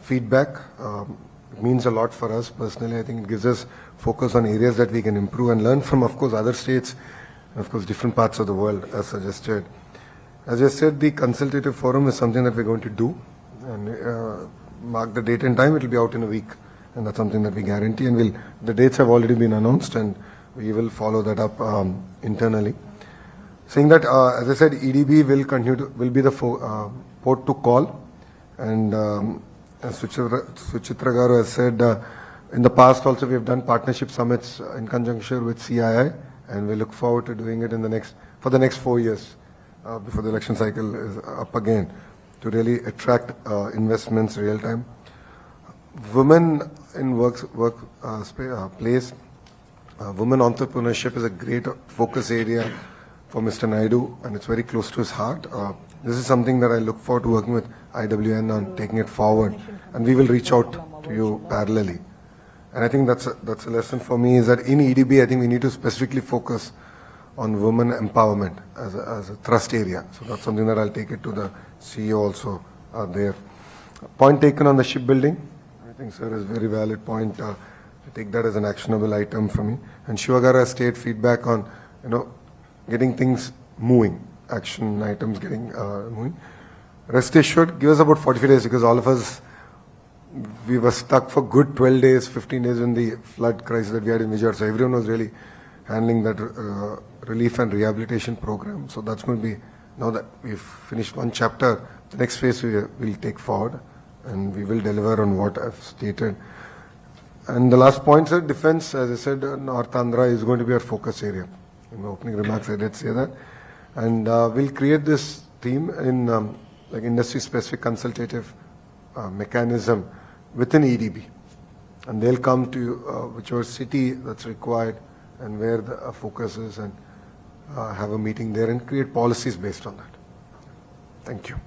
feedback. It means a lot for us personally. I think it gives us focus on areas that we can improve and learn from, of course, other states and, of course, different parts of the world, as suggested. As I said, the consultative forum is something that we're going to do, and mark the date and time. It will be out in a week, and that's something that we guarantee. And the dates have already been announced, and we will follow that up internally. Saying that, as I said, EDB will be the port to call, and as Suchitra Garu has said, in the past also we have done partnership summits in conjunction with CII, and we look forward to doing it for the next 4 years before the election cycle is up again, to really attract investments real time. Women in place, women entrepreneurship is a great focus area for Mr. Naidu, and it's very close to his heart. This is something that I look forward to working with IWN on taking it forward, and we will reach out to you parallelly. And I think that's a lesson for me, is that in EDB, I think we need to specifically focus on women empowerment as a thrust area. So that's something that I'll take it to the CEO also there. Point taken on the shipbuilding. I think, sir, is a very valid point. I take that as an actionable item for me. And Shivagara has stated feedback on, getting things moving, action items getting moving. Rest assured, give us about 45 days, because all of us, we were stuck for good 12 days, 15 days in the flood crisis that we had in Vijayawada. So everyone was really handling that relief and rehabilitation program. So that's going to be, now that we've finished one chapter, the next phase we will take forward, and we will deliver on what I've stated. And the last point, sir, defense, as I said, North Andhra is going to be our focus area. In my opening remarks, I did say that. And we'll create this theme in like industry-specific consultative mechanism within EDB. And they'll come to whichever city that's required and where the focus is, and have a meeting there and create policies based on that. Thank you.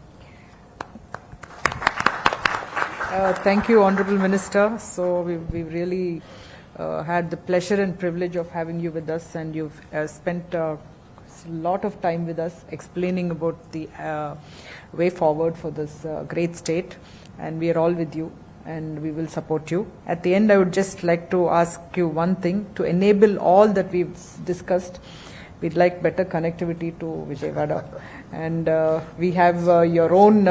Thank you, Honorable Minister. So we've really had the pleasure and privilege of having you with us, and you've spent a lot of time with us explaining about the way forward for this great state, and we are all with you and we will support you. At the end, I would just like to ask you one thing. To enable all that we've discussed, we'd like better connectivity to Vijayawada, and we have your own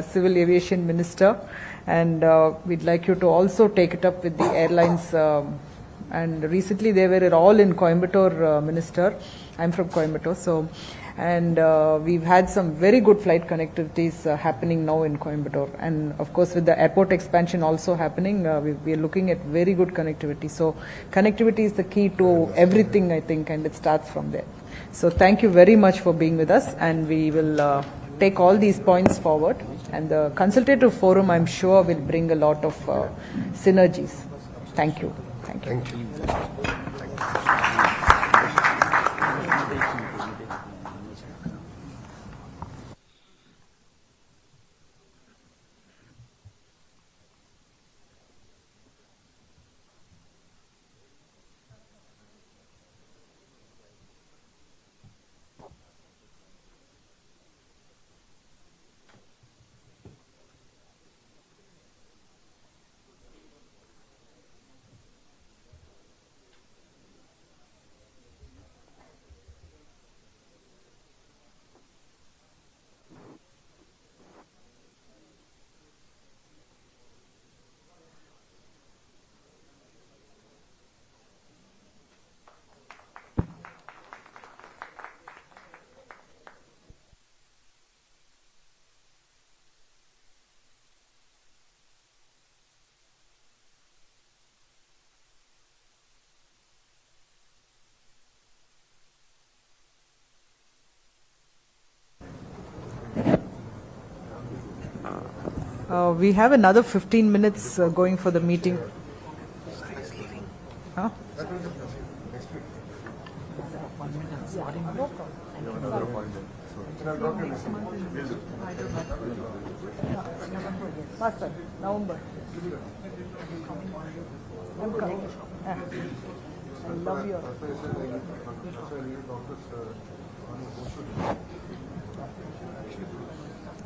civil aviation minister, and we'd like you to also take it up with the airlines And recently they were all in Coimbatore, Minister. I'm from Coimbatore, so, and we've had some very good flight connectivities happening now in Coimbatore. And of course, with the airport expansion also happening, we are looking at very good connectivity. So connectivity is the key to everything, I think, and it starts from there. So thank you very much for being with us, and we will take all these points forward. And the consultative forum, I'm sure, will bring a lot of synergies. Thank you. Thank you. Thank you. We have another 15 minutes going for the meeting. Huh? Master, November. I'm coming. I love your.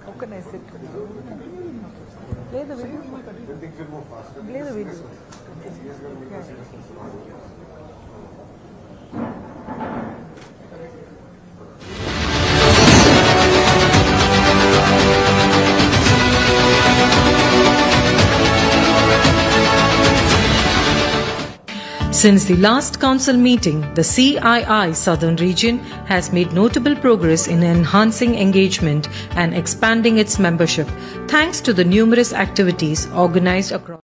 How can I sit? Play the video. Play the video. Since the last council meeting, the CII Southern Region has made notable progress in enhancing engagement and expanding its membership, thanks to the numerous activities organized across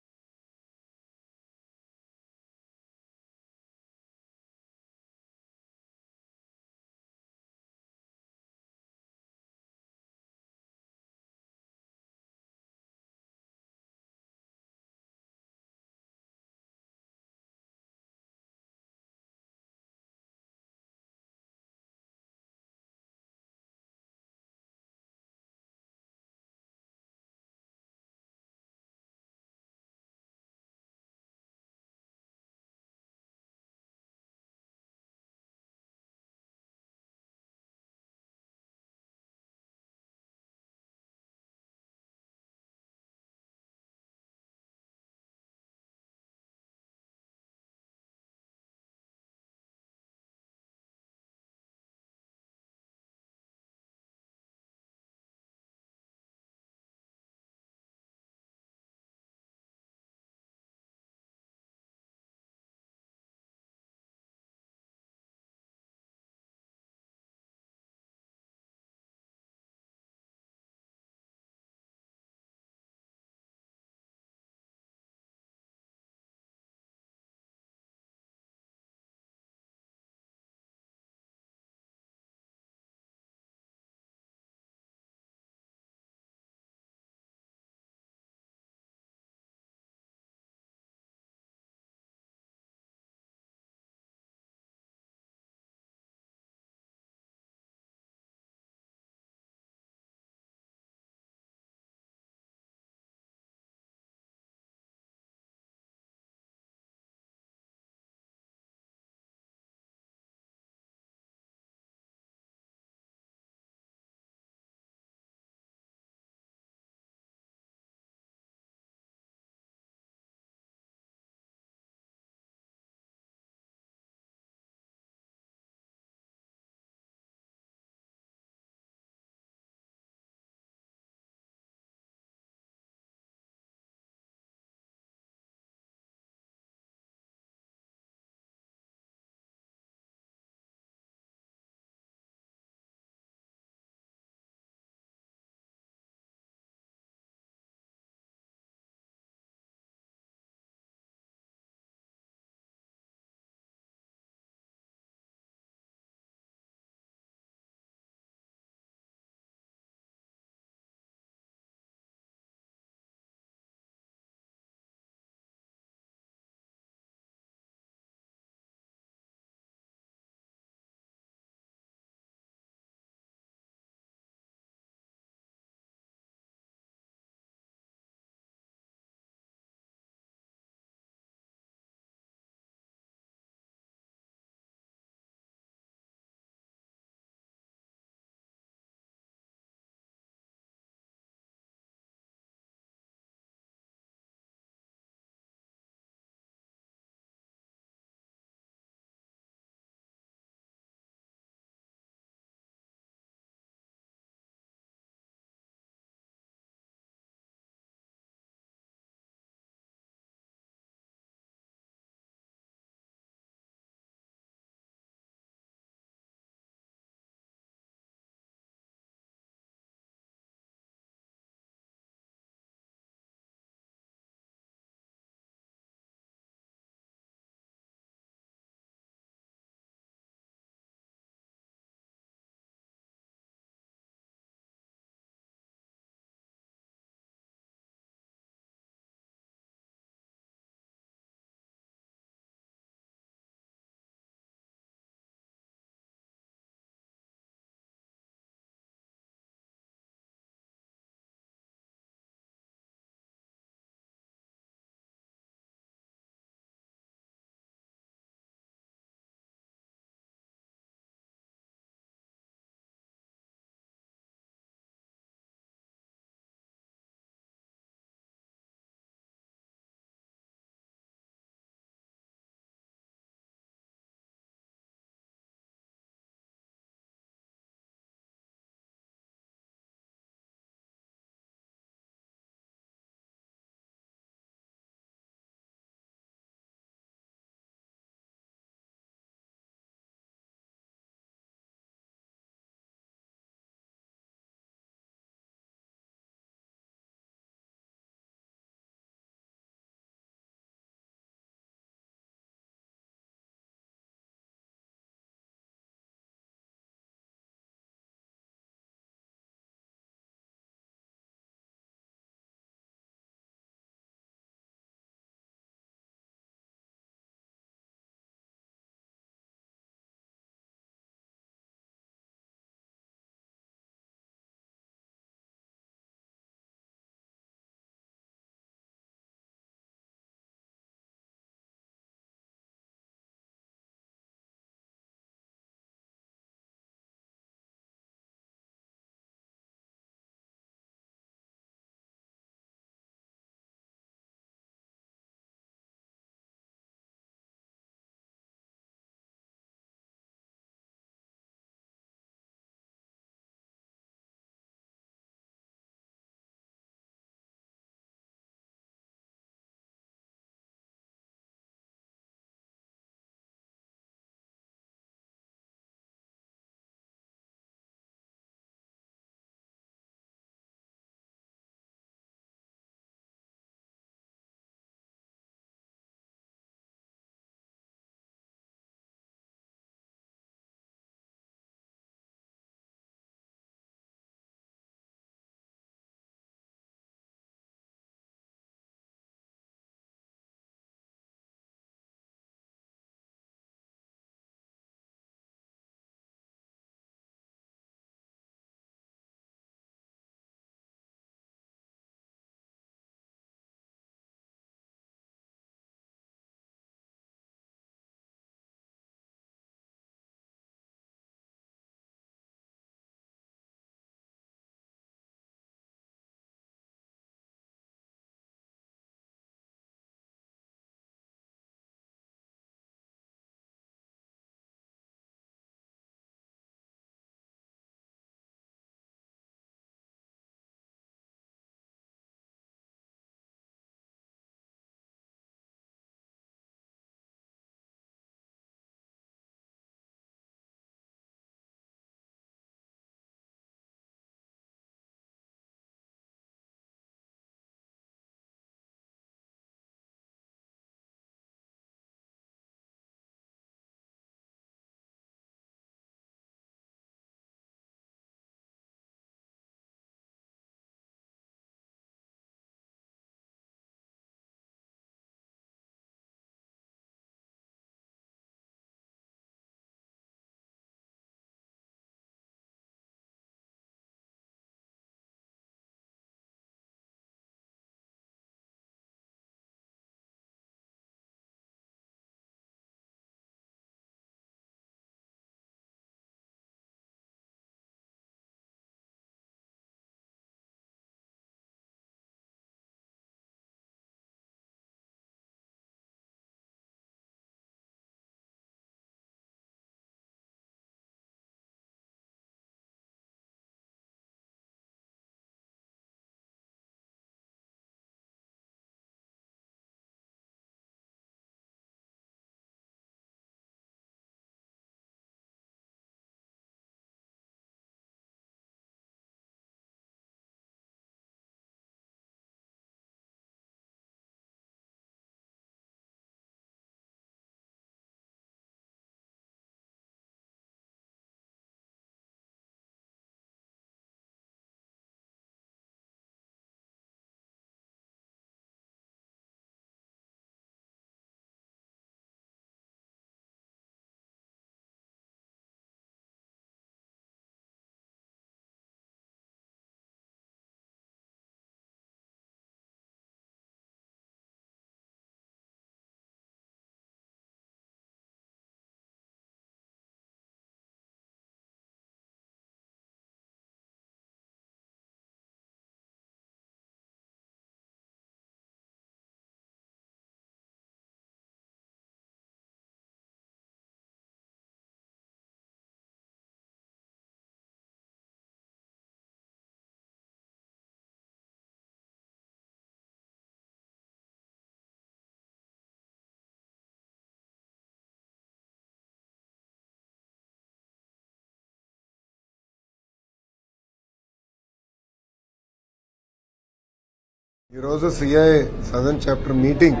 ఈరోజు CII southern chapter meeting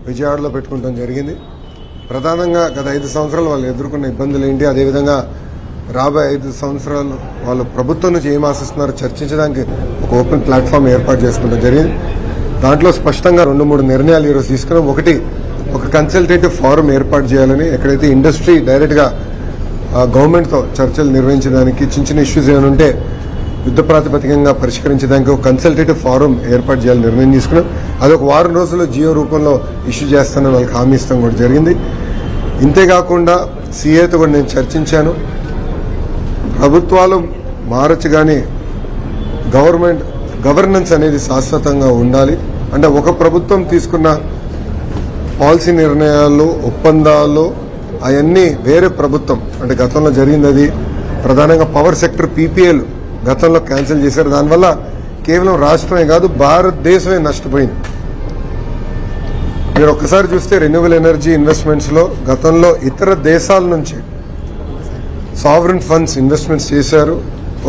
విజయవాడలో పెట్టుకుంటాం జరిగింది. ప్రధానంగా గత 5 సంవత్సరాలు వాళ్ళు ఎదుర్కొన్న ఇబ్బందులు ఏంటి, అదేవిధంగా రాబోయే 5 సంవత్సరాలు వాళ్ళు ప్రభుత్వం నుంచి ఏం ఆశిస్తున్నారో చర్చించడానికి ఒక ఓపెన్ ప్లాట్ఫామ్ ఏర్పాటు చేసుకుంటాం జరిగింది. దాంట్లో స్పష్టంగా 2-3 నిర్ణయాలు ఈరోజు తీసుకున్నాం. ఒకటి, ఒక కన్సల్టేటివ్ ఫోరం ఏర్పాటు చేయాలని, ఎక్కడైతే ఇండస్ట్రీ డైరెక్ట్గా గవర్నమెంట్తో చర్చలు నిర్వహించడానికి, చిన్న ఇష్యూస్ ఏమైనా ఉంటే యుద్ధ ప్రాతిపదికంగా పరిష్కరించడానికి ఒక కన్సల్టేటివ్ ఫోరం ఏర్పాటు చేయాలని నిర్ణయం తీసుకున్నాం. అది ఒక 1 రోజుల్లో జియో రూపంలో ఇష్యూ చేస్తానని వాళ్ళకి హామీ ఇస్తాం కూడా జరిగింది. ఇంతేకాకుండా సీఏతో కూడా నేను చర్చించాను. ప్రభుత్వాలు మారచ్చు కానీ గవర్నెన్స్ అనేది శాశ్వతంగా ఉండాలి. అంటే ఒక ప్రభుత్వం తీసుకున్న పాలసీ నిర్ణయాలు, ఒప్పందాలు అవన్నీ వేరే ప్రభుత్వం, అంటే గతంలో జరిగింది అది ప్రధానంగా పవర్ సెక్టర్ పీపీఏలు గతంలో క్యాన్సిల్ చేశారు. దానివల్ల కేవలం రాష్ట్రమే కాదు భారతదేశమే నష్టపోయింది. మీరు ఒక్కసారి చూస్తే రెన్యూవబుల్ ఎనర్జీ ఇన్వెస్ట్మెంట్స్ లో గతంలో ఇతర దేశాల నుంచి సావరెన్ ఫండ్స్ ఇన్వెస్ట్మెంట్స్ చేశారు.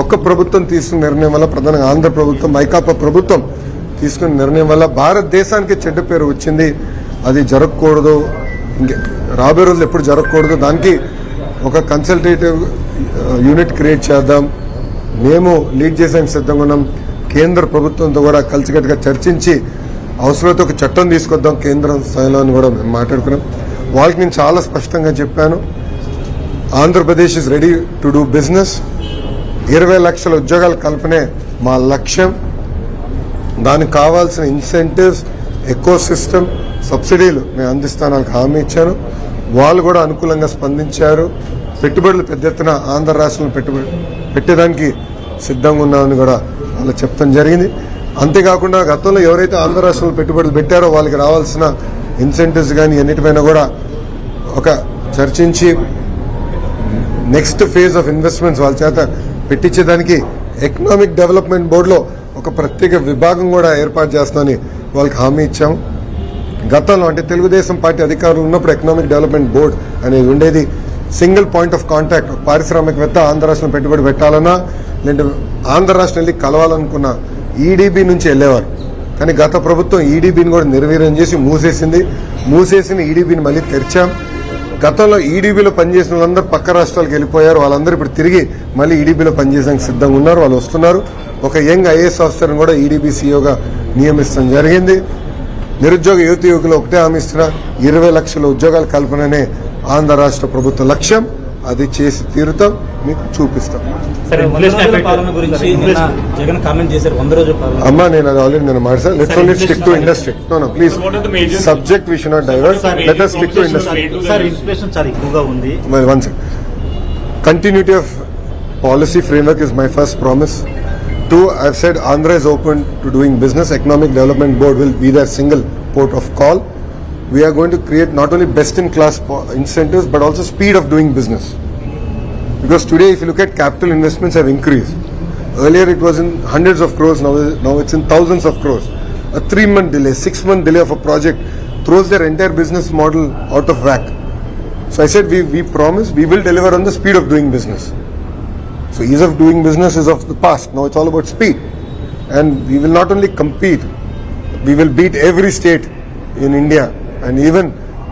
ఒక్క ప్రభుత్వం తీసుకున్న నిర్ణయం వల్ల, ప్రధానంగా ఆంధ్ర ప్రభుత్వం, వైకాపా ప్రభుత్వం తీసుకున్న నిర్ణయం వల్ల భారతదేశానికి చెడ్డ పేరు వచ్చింది. అది జరగకూడదు, రాబోయే రోజులు ఎప్పుడు జరగకూడదు. దానికి ఒక కన్సల్టేటివ్ యూనిట్ క్రియేట్ చేద్దాం. మేము లీడ్ చేసేందుకు సిద్ధంగా ఉన్నాం. కేంద్ర ప్రభుత్వంతో కూడా కలిసికట్టుగా చర్చించి అవసరమైతే ఒక చట్టం తీసుకొద్దాం కేంద్రం స్థాయిలో అని కూడా మేము మాట్లాడుకున్నాం. వాళ్ళకి నేను చాలా స్పష్టంగా చెప్పాను, Andhra Pradesh is ready to do business. 20 లక్షల ఉద్యోగాల కల్పనే మా లక్ష్యం. దానికి కావాల్సిన ఇన్సెంటివ్స్, ఎకో సిస్టమ్, సబ్సిడీలు నేను అందిస్తానని హామీ ఇచ్చాను. వాళ్ళు కూడా అనుకూలంగా స్పందించారు. పెట్టుబడులు పెద్ద ఎత్తున ఆంధ్ర రాష్ట్రంలో పెట్టేదానికి సిద్ధంగా ఉన్నామని కూడా వాళ్ళు చెప్తాం జరిగింది. అంతేకాకుండా గతంలో ఎవరైతే ఆంధ్ర రాష్ట్రంలో పెట్టుబడులు పెట్టారో వాళ్ళకి రావాల్సిన ఇన్సెంటివ్స్ కానీ అన్నిటిపైన కూడా ఒక చర్చించి నెక్స్ట్ ఫేజ్ ఆఫ్ ఇన్వెస్ట్మెంట్స్ వాళ్ళ చేత పెట్టించేదానికి ఎకనామిక్ డెవలప్మెంట్ బోర్డులో ఒక ప్రత్యేక విభాగం కూడా ఏర్పాటు చేస్తామని వాళ్ళకి హామీ ఇచ్చాము. గతంలో అంటే తెలుగుదేశం పార్టీ అధికారులు ఉన్నప్పుడు ఎకనామిక్ డెవలప్మెంట్ బోర్డు అనేది ఉండేది. Single point of contact. పారిశ్రామికవేత్త ఆంధ్ర రాష్ట్రం పెట్టుబడి పెట్టాలన్నా, లేదంటే ఆంధ్ర రాష్ట్రం వెళ్ళి కలవాలనుకున్న ఈడీబీ నుంచి వెళ్లేవారు. కానీ గత ప్రభుత్వం ఈడీబీని కూడా నిర్వీర్యం చేసి మూసేసిన ఈడీబీని మళ్ళీ తెరిచాం. గతంలో ఈడీబీలో పనిచేసిన వాళ్ళందరూ పక్క రాష్ట్రాలకు వెళ్ళిపోయారు. వాళ్ళందరూ ఇప్పుడు తిరిగి మళ్ళీ ఈడీబీలో పనిచేయడానికి సిద్ధంగా ఉన్నారు. వాళ్ళు వస్తున్నారు. ఒక యంగ్ ఐఏఎస్ ఆఫీసర్ని కూడా ఈడీబీ సీఈఓగా నియమించడం జరిగింది. నిరుద్యోగ యువకులు ఒకటే హామీ ఇస్తున్నా, 20 లక్షల ఉద్యోగాల కల్పననే ఆంధ్ర రాష్ట్ర ప్రభుత్వ లక్ష్యం. అది చేసి తీరుతాం, మీకు చూపిస్తాం. అమ్మా నేను అది ఆల్రెడీ నేను మాట sir. Let's only stick to industry. No please, subject we should not divert. Let us stick to industry. Well, one second. Continuity of policy framework is my first promise. 2, I've said Andhra is open to doing business. Economic Development Board will be their single port of call. We are going to create not only best-in-class incentives, but also speed of doing business. Because today, if you look at capital investments have increased. Earlier, it was in hundreds of crores. Now it's in thousands of crores. A 3-month delay, 6-month delay of a project throws their entire business model out of whack. So I said we promise we will deliver on the speed of doing business. So ease of doing business is of the past. Now it's all about speed. And we will not only compete, we will beat every state in India and even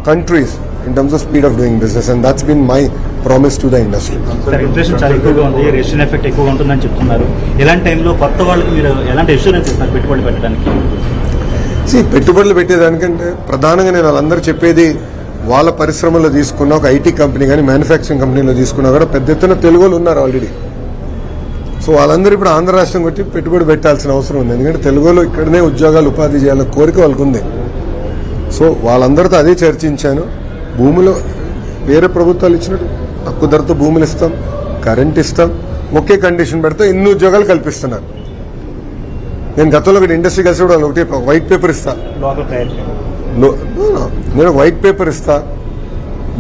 countries in terms of speed of doing business. And that's been my promise to the industry. Sir, inflation చాలా ఎక్కువగా ఉంది, ration effect ఎక్కువగా ఉంటుందని చెప్తున్నారు. ఇలాంటి టైంలో కొత్త వాళ్ళకి మీరు ఎలాంటి అష్యూరెన్స్ ఇస్తారు పెట్టుబడి పెట్టడానికి? పెట్టుబడులు పెట్టేదానికంటే ప్రధానంగా నేను వాళ్ళందరూ చెప్పేది, వాళ్ళ పరిశ్రమలో తీసుకున్న ఒక ఐటీ కంపెనీ కానీ మ్యానుఫ్యాక్చరింగ్ కంపెనీలో తీసుకున్నా కూడా పెద్ద ఎత్తున తెలుగులో ఉన్నారు ఆల్రెడీ. సో వాళ్ళందరూ ఇప్పుడు ఆంధ్ర రాష్ట్రం కొట్టి పెట్టుబడి పెట్టాల్సిన అవసరం ఉంది. ఎందుకంటే తెలుగులో ఇక్కడనే ఉద్యోగాలు ఉపాధి చేయాలన్న కోరిక వాళ్ళకు ఉంది. సో వాళ్ళందరితో అదే చర్చించాను. భూములు వేరే ప్రభుత్వాలు ఇచ్చినట్టు తక్కువ ధరతో భూములు ఇస్తాం, కరెంట్ ఇస్తాం, ఒకే కండిషన్ పెడితే ఎన్ని ఉద్యోగాలు కల్పిస్తున్నారు. నేను గతంలో ఒకటి ఇండస్ట్రీ కలిసి కూడా ఒకటి వైట్ పేపర్ ఇస్తా, నేను వైట్ పేపర్ ఇస్తా,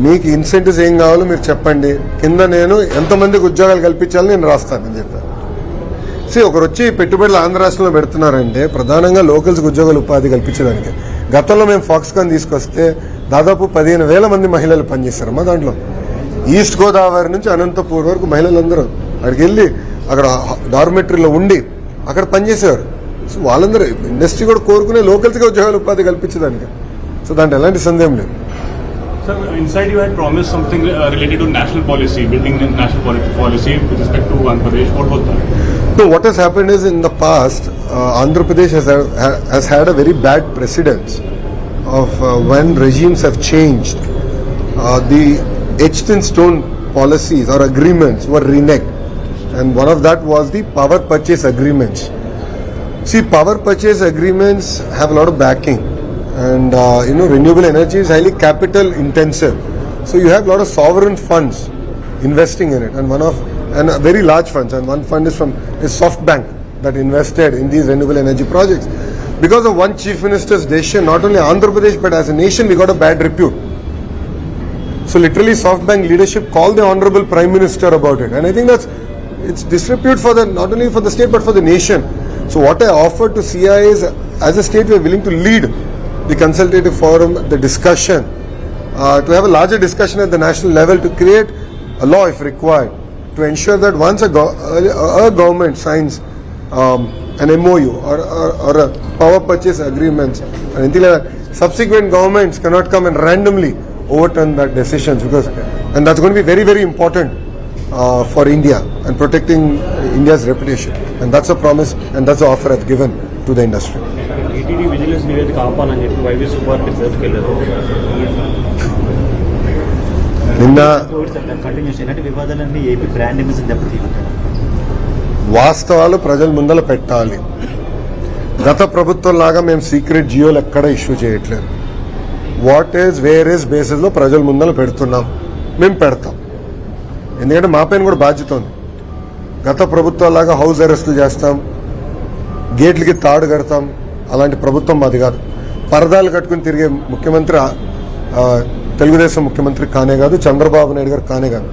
మీకు ఇన్సెంటివ్స్ ఏం కావాలో మీరు చెప్పండి, కింద నేను ఎంతమందికి ఉద్యోగాలు కల్పించాలని నేను రాస్తానని చెప్పాను. ఒకరు వచ్చి పెట్టుబడులు ఆంధ్ర రాష్ట్రంలో పెడుతున్నారంటే ప్రధానంగా లోకల్స్కి ఉద్యోగాలు ఉపాధి కల్పించడానికి. గతంలో మేము ఫాక్స్కాన్ తీసుకొస్తే దాదాపు 15,000 మంది మహిళలు పనిచేశారమ్మా. దాంట్లో ఈస్ట్ గోదావరి నుంచి అనంతపూర్ వరకు మహిళలందరూ అక్కడికి వెళ్ళి అక్కడ డార్మెటరీలో ఉండి అక్కడ పనిచేసేవారు. సో వాళ్ళందరూ ఇండస్ట్రీ కూడా కోరుకునే లోకల్స్గా ఉద్యోగాలు ఉపాధి కల్పించడానికి. సో దాంట్లో ఎలాంటి సందేహం లేదు. Sir, inside you had promised something related to national policy, building national policy with respect to Andhra Pradesh. What was that? No, what has happened is in the past, Andhra Pradesh has had a very bad precedence of when regimes have changed, the etched in stone policies or agreements were reneged, and one of that was the power purchase agreements. See, power purchase agreements have a lot of backing, and renewable energy is highly capital intensive, so you have a lot of sovereign funds investing in it, and very large funds, and one fund is from SoftBank that invested in these renewable energy projects. Because of one chief minister's decision, not only Andhra Pradesh but as a nation we got a bad repute. So literally SoftBank leadership called the honorable prime minister about it, and I think it's disrepute for not only for the state but for the nation. So what I offered to CIA is, as a state we are willing to lead the consultative forum, the discussion, to have a larger discussion at the national level to create a law if required, to ensure that once a government signs an MOU or a power purchase agreement, and anything like that, subsequent governments cannot come and randomly overturn that decisions, and that's going to be very, very important for India and protecting India's reputation, and that's a promise and that's the offer I've given to the industry. ETD vigilance నివేదిక ఆపాలని చెప్పి YV Subbareddy కోర్టుకెళ్లారు. నిన్న continuous ఇలాంటి వివాదాలన్నీ AP brand image దెబ్బతీయమంటారు. వాస్తవాలు ప్రజల ముందర పెట్టాలి. గత ప్రభుత్వం లాగా మేము సీక్రెట్ జియోలు ఎక్కడ ఇష్యూ చేయట్లేదు. What is where is basis లో ప్రజల ముందర పెడుతున్నాం, మేము పెడతాం. ఎందుకంటే మా పైన కూడా బాధ్యత ఉంది. గత ప్రభుత్వం లాగా హౌస్ అరెస్టులు చేస్తాం, గేట్లకి తాడు కడతాం, అలాంటి ప్రభుత్వం మాది కాదు. పరదాలు కట్టుకుని తిరిగే ముఖ్యమంత్రి తెలుగుదేశం ముఖ్యమంత్రి కానే కాదు, చంద్రబాబు నాయుడు గారు కానే కాదు.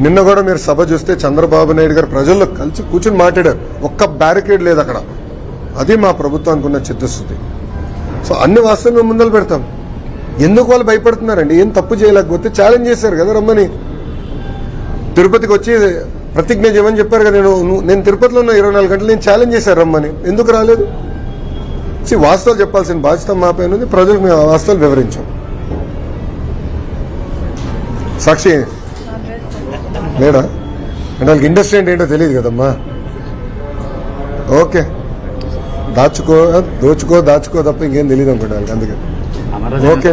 నిన్న కూడా మీరు సభ చూస్తే చంద్రబాబు నాయుడు గారు ప్రజల్లో కలిసి కూర్చుని మాట్లాడారు. ఒక్క బ్యారికేడ్ లేదు అక్కడ. అది మా ప్రభుత్వానికి ఉన్న చిత్తశుద్ధి. సో అన్ని వాస్తవాలు మేము ముందలు పెడతాం. ఎందుకు వాళ్ళు భయపడుతున్నారండి? ఏం తప్పు చేయలేకపోతే ఛాలెంజ్ చేశారు కదా రమ్మని. తిరుపతికి వచ్చి ప్రతిజ్ఞ చేయమని చెప్పారు కదా. నేను తిరుపతిలో ఉన్న 24 గంటలు నేను ఛాలెంజ్ చేశారు రమ్మని. ఎందుకు రాలేదు? వాస్తవాలు చెప్పాల్సిన బాధ్యత మా పైన ఉంది. ప్రజలకు మేము వాస్తవాలు వివరించాం. సాక్షి లేడా అంటే వాళ్ళకి ఇండస్ట్రీ అంటే ఏంటో తెలియదు కదమ్మా. ఓకే, దోచుకో తప్ప ఇంకేం తెలియదు అనుకోండి వాళ్ళకి. అందుకే ఓకే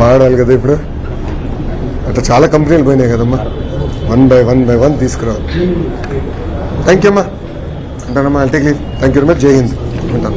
మాట్లాడాలి కదా ఇప్పుడు. అట్లా చాలా కంపెనీలు పోయినాయి కదమ్మా. వన్ బై వన్ తీసుకురావాలి. థ్యాంక్ యూ అమ్మా. ఉంటానమ్మా. I'll take leave. Thank you very much. జై హింద్. ఉంటాను.